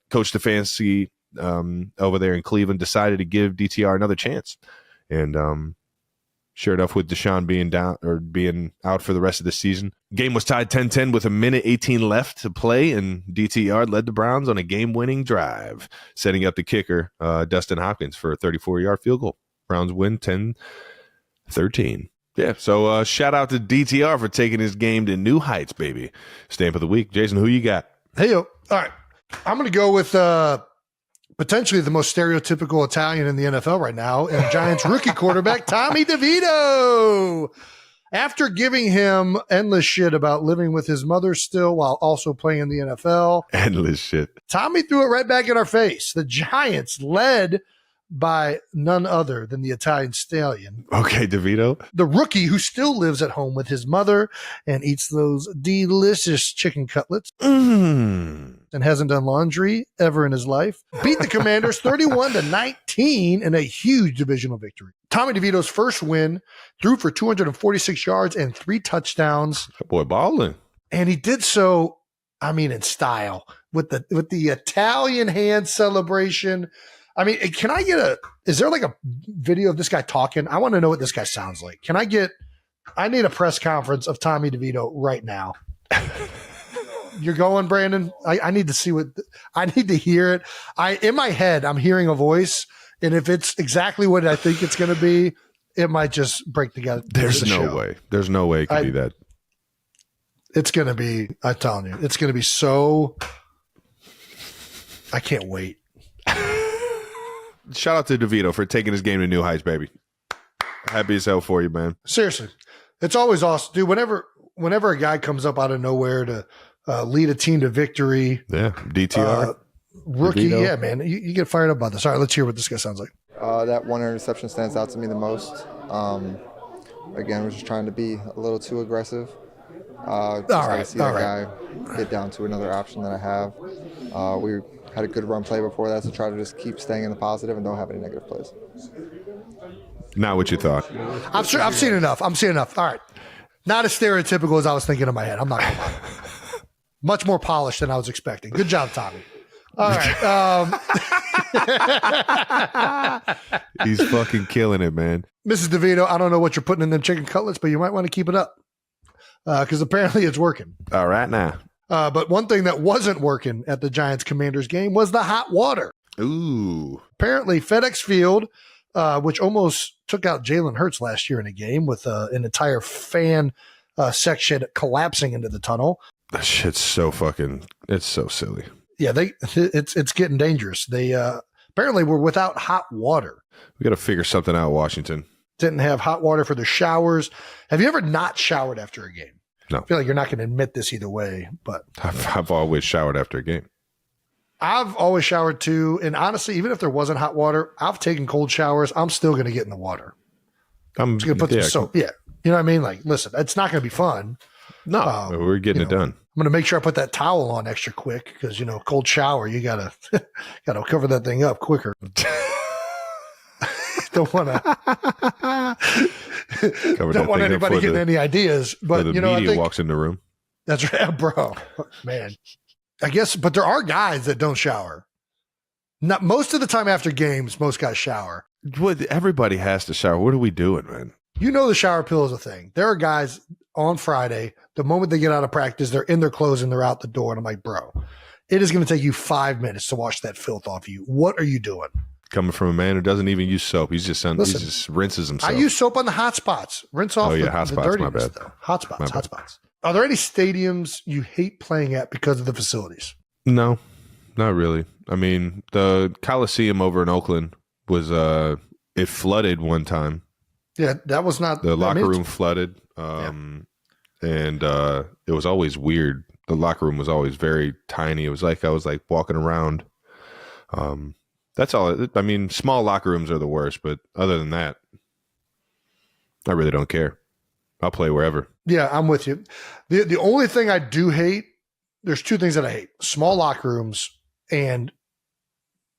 Coach Stefanski over there in Cleveland decided to give DTR another chance. And Sure enough, with Deshaun being down or being out for the rest of the season. Game was tied 10-10 with 1:18 left to play, and DTR led the Browns on a game-winning drive, setting up the kicker, Dustin Hopkins, for a 34-yard field goal. Browns win 10-13. Yeah, so shout out to DTR for taking his game to new heights, baby. Stamp of the week. Jason, who you got? Hey, yo. All right. I'm going to go with potentially the most stereotypical Italian in the NFL right now, and Giants rookie quarterback Tommy DeVito. After giving him endless shit about living with his mother still while also playing in the NFL. Endless shit. Tommy threw it right back in our face. The Giants led by none other than the Italian stallion. Okay, DeVito. The rookie who still lives at home with his mother and eats those delicious chicken cutlets and hasn't done laundry ever in his life. Beat the Commanders 31-19 in a huge divisional victory. Tommy DeVito's first win, threw for 246 yards and 3 touchdowns. That boy balling. And he did so, I mean, in style with the Italian hand celebration. I mean, can I get is there like a video of this guy talking? I want to know what this guy sounds like. I need a press conference of Tommy DeVito right now. You're going, Brandon? I need to see I need to hear it. In my head, I'm hearing a voice, and if it's exactly what I think it's going to be, it might just break together. There's no way. There's no way it could be that. It's going to be, I'm telling you, it's going to be so, I can't wait. Shout out to DeVito for taking his game to new heights, baby. Happy as hell for you, man. Seriously. It's always awesome. Dude, whenever a guy comes up out of nowhere to lead a team to victory. Yeah, DTR. Rookie, DeVito. yeah, man. You get fired up about this. All right, let's hear what this guy sounds like. That one interception stands out to me the most. Again, we're just trying to be a little too aggressive. See that guy get down to another option that I have. We had a good run play before that, so try to just keep staying in the positive and don't have any negative plays. Not what you thought. I've seen enough. All right. Not as stereotypical as I was thinking in my head. I'm not going to lie. Much more polished than I was expecting. Good job, Tommy. All right. He's fucking killing it, man. Mrs. DeVito, I don't know what you're putting in them chicken cutlets, but you might want to keep it up because apparently it's working. All right, now. But one thing that wasn't working at the Giants-Commanders game was the hot water. Ooh. Apparently, FedEx Field, which almost took out Jalen Hurts last year in a game with an entire fan section collapsing into the tunnel. That shit's so it's so silly. Yeah, it's getting dangerous. They apparently were without hot water. We got to figure something out, Washington. Didn't have hot water for their showers. Have you ever not showered after a game? No. I feel like you're not going to admit this either way, but I've always showered after a game. I've always showered too. And honestly, even if there wasn't hot water, I've taken cold showers. I'm still going to get in the water. I'm just going to put some soap. Yeah. You know what I mean? Like, listen, it's not going to be fun. No, we're getting it done. I'm going to make sure I put that towel on extra quick because, cold shower, you got to cover that thing up quicker. Don't want anybody getting any ideas, but the media walks in the room. That's right, bro. Man, I guess, but there are guys that don't shower. Not most of the time after games, most guys shower. Everybody has to shower. What are we doing, man? The shower pill is a thing. There are guys on Friday, the moment they get out of practice, they're in their clothes and they're out the door. And I'm like, bro, it is going to take you 5 minutes to wash that filth off you. What are you doing? Coming from a man who doesn't even use soap. He just rinses himself. I use soap on the hot spots. Rinse off hot the spots, dirtiness. my bad. Though. Hot spots. Are there any stadiums you hate playing at because of the facilities? No, not really. I mean, the Coliseum over in Oakland was it flooded one time. Yeah, that was not the locker room flooded. And it was always weird. The locker room was always very tiny. It was like I was like walking around. That's all. I mean, small locker rooms are the worst, but other than that, I really don't care. I'll play wherever. Yeah, I'm with you. The only thing I do hate, there's 2 things that I hate: small locker rooms and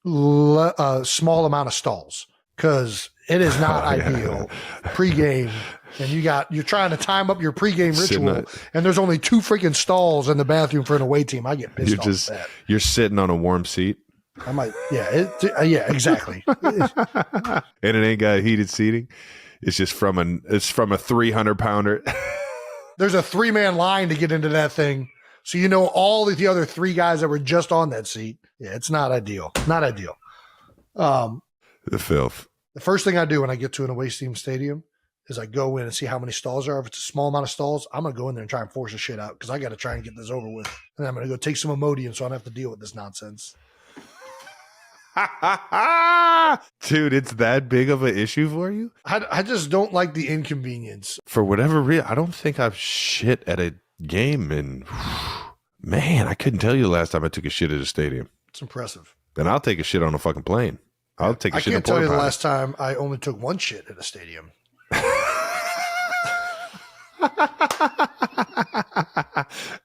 small amount of stalls, because it is not ideal pregame. And you're trying to time up your pregame ritual, and there's only 2 freaking stalls in the bathroom for an away team. I get pissed off with that. You're sitting on a warm seat. I might, yeah, exactly. And it ain't got heated seating. it's just from a 300-pounder. There's a 3-man line to get into that thing. So you know all the other 3 guys that were just on that seat. Yeah, it's not ideal. Not ideal. The filth. The first thing I do when I get to an away team stadium is I go in and see how many stalls there are. If it's a small amount of stalls, I'm going to go in there and try and force the shit out because I got to try and get this over with. And I'm going to go take some Imodium so I don't have to deal with this nonsense. Dude, it's that big of an issue for you? I just don't like the inconvenience. For whatever reason, I don't think I've shit at a game. And man, I couldn't tell you the last time I took a shit at a stadium. It's impressive. Then I'll take a shit on a fucking plane. I'll take a shit in a I can't tell you the porta-potty. last time I only took one shit at a stadium.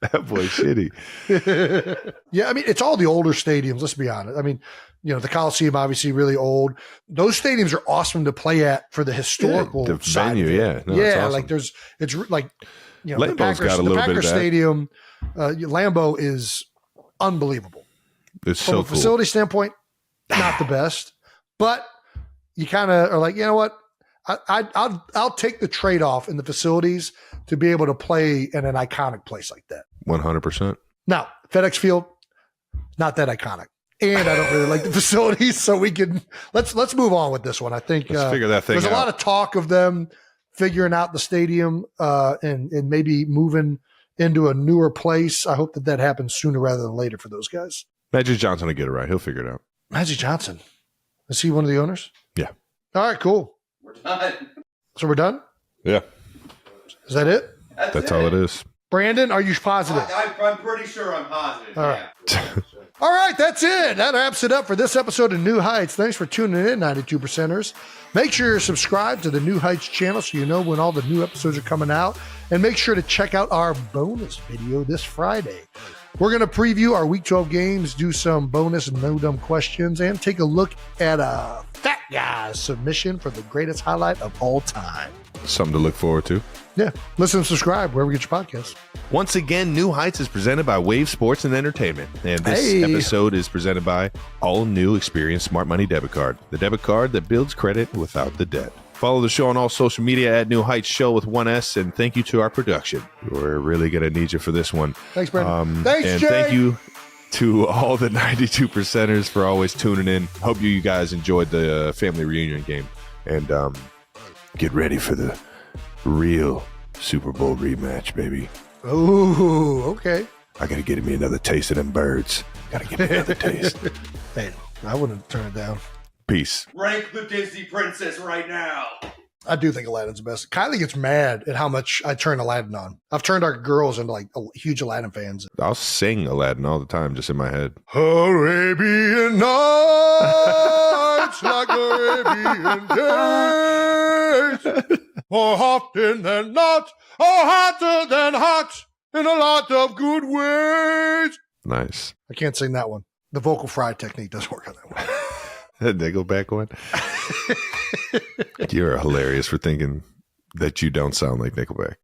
That boy's shitty. Yeah, I mean, it's all the older stadiums, let's be honest. I mean, you know, the Coliseum, obviously really old. Those stadiums are awesome to play at for the historical the side venue, of it. yeah. No, yeah, it's awesome. like it's like, you know, Lambeau's got a little bit of that. Stadium, Lambeau is unbelievable. It's From so a cool. facility standpoint, not the best, but you kind of are like, you know what? I'll take the trade-off in the facilities to be able to play in an iconic place like that. 100%. Now, FedEx Field, not that iconic. And I don't really like the facilities, so we can let's move on with this one. I think Let's figure that thing there's out. a lot of talk of them figuring out the stadium and maybe moving into a newer place. I hope that happens sooner rather than later for those guys. Magic Johnson will get it right. He'll figure it out. Magic Johnson, is he one of the owners? Yeah. All right, cool. We're done. So we're done? Yeah. Is that it? That's all it is. Brandon, are you positive? I'm pretty sure I'm positive. All right. Yeah. All right, that's it. That wraps it up for this episode of New Heights. Thanks for tuning in, 92%ers. Make sure you're subscribed to the New Heights channel so you know when all the new episodes are coming out. And make sure to check out our bonus video this Friday. We're going to preview our Week 12 games, do some bonus no dumb questions, and take a look at a fat guy's submission for the greatest highlight of all time. Something to look forward to. Yeah, listen and subscribe wherever you get your podcasts. Once again, New Heights is presented by Wave Sports and Entertainment. And this Hey. episode is presented by all new Experience Smart Money Debit Card, the debit card that builds credit without the debt. Follow the show on all social media at New Heights Show with 1S, and thank you to our production. We're really going to need you for this one. Thanks, Brandon. Thanks, and Jay. thank you to all the 92%ers for always tuning in. Hope you guys enjoyed the family reunion game. And get ready for the real Super Bowl rematch, baby. Ooh, okay. I got to get me another taste of them birds. Got to get me another taste. Hey, I wouldn't turn it down. Peace. Rank the Disney princess right now. I do think Aladdin's the best. Kylie gets mad at how much I turn Aladdin on. I've turned our girls into like huge Aladdin fans. I'll sing Aladdin all the time just in my head. Arabian nights like Arabian days. More often than not, or hotter than hot, in a lot of good ways. Nice. I can't sing that one. The vocal fry technique doesn't work on that one. Nickelback one. You're hilarious for thinking that you don't sound like Nickelback.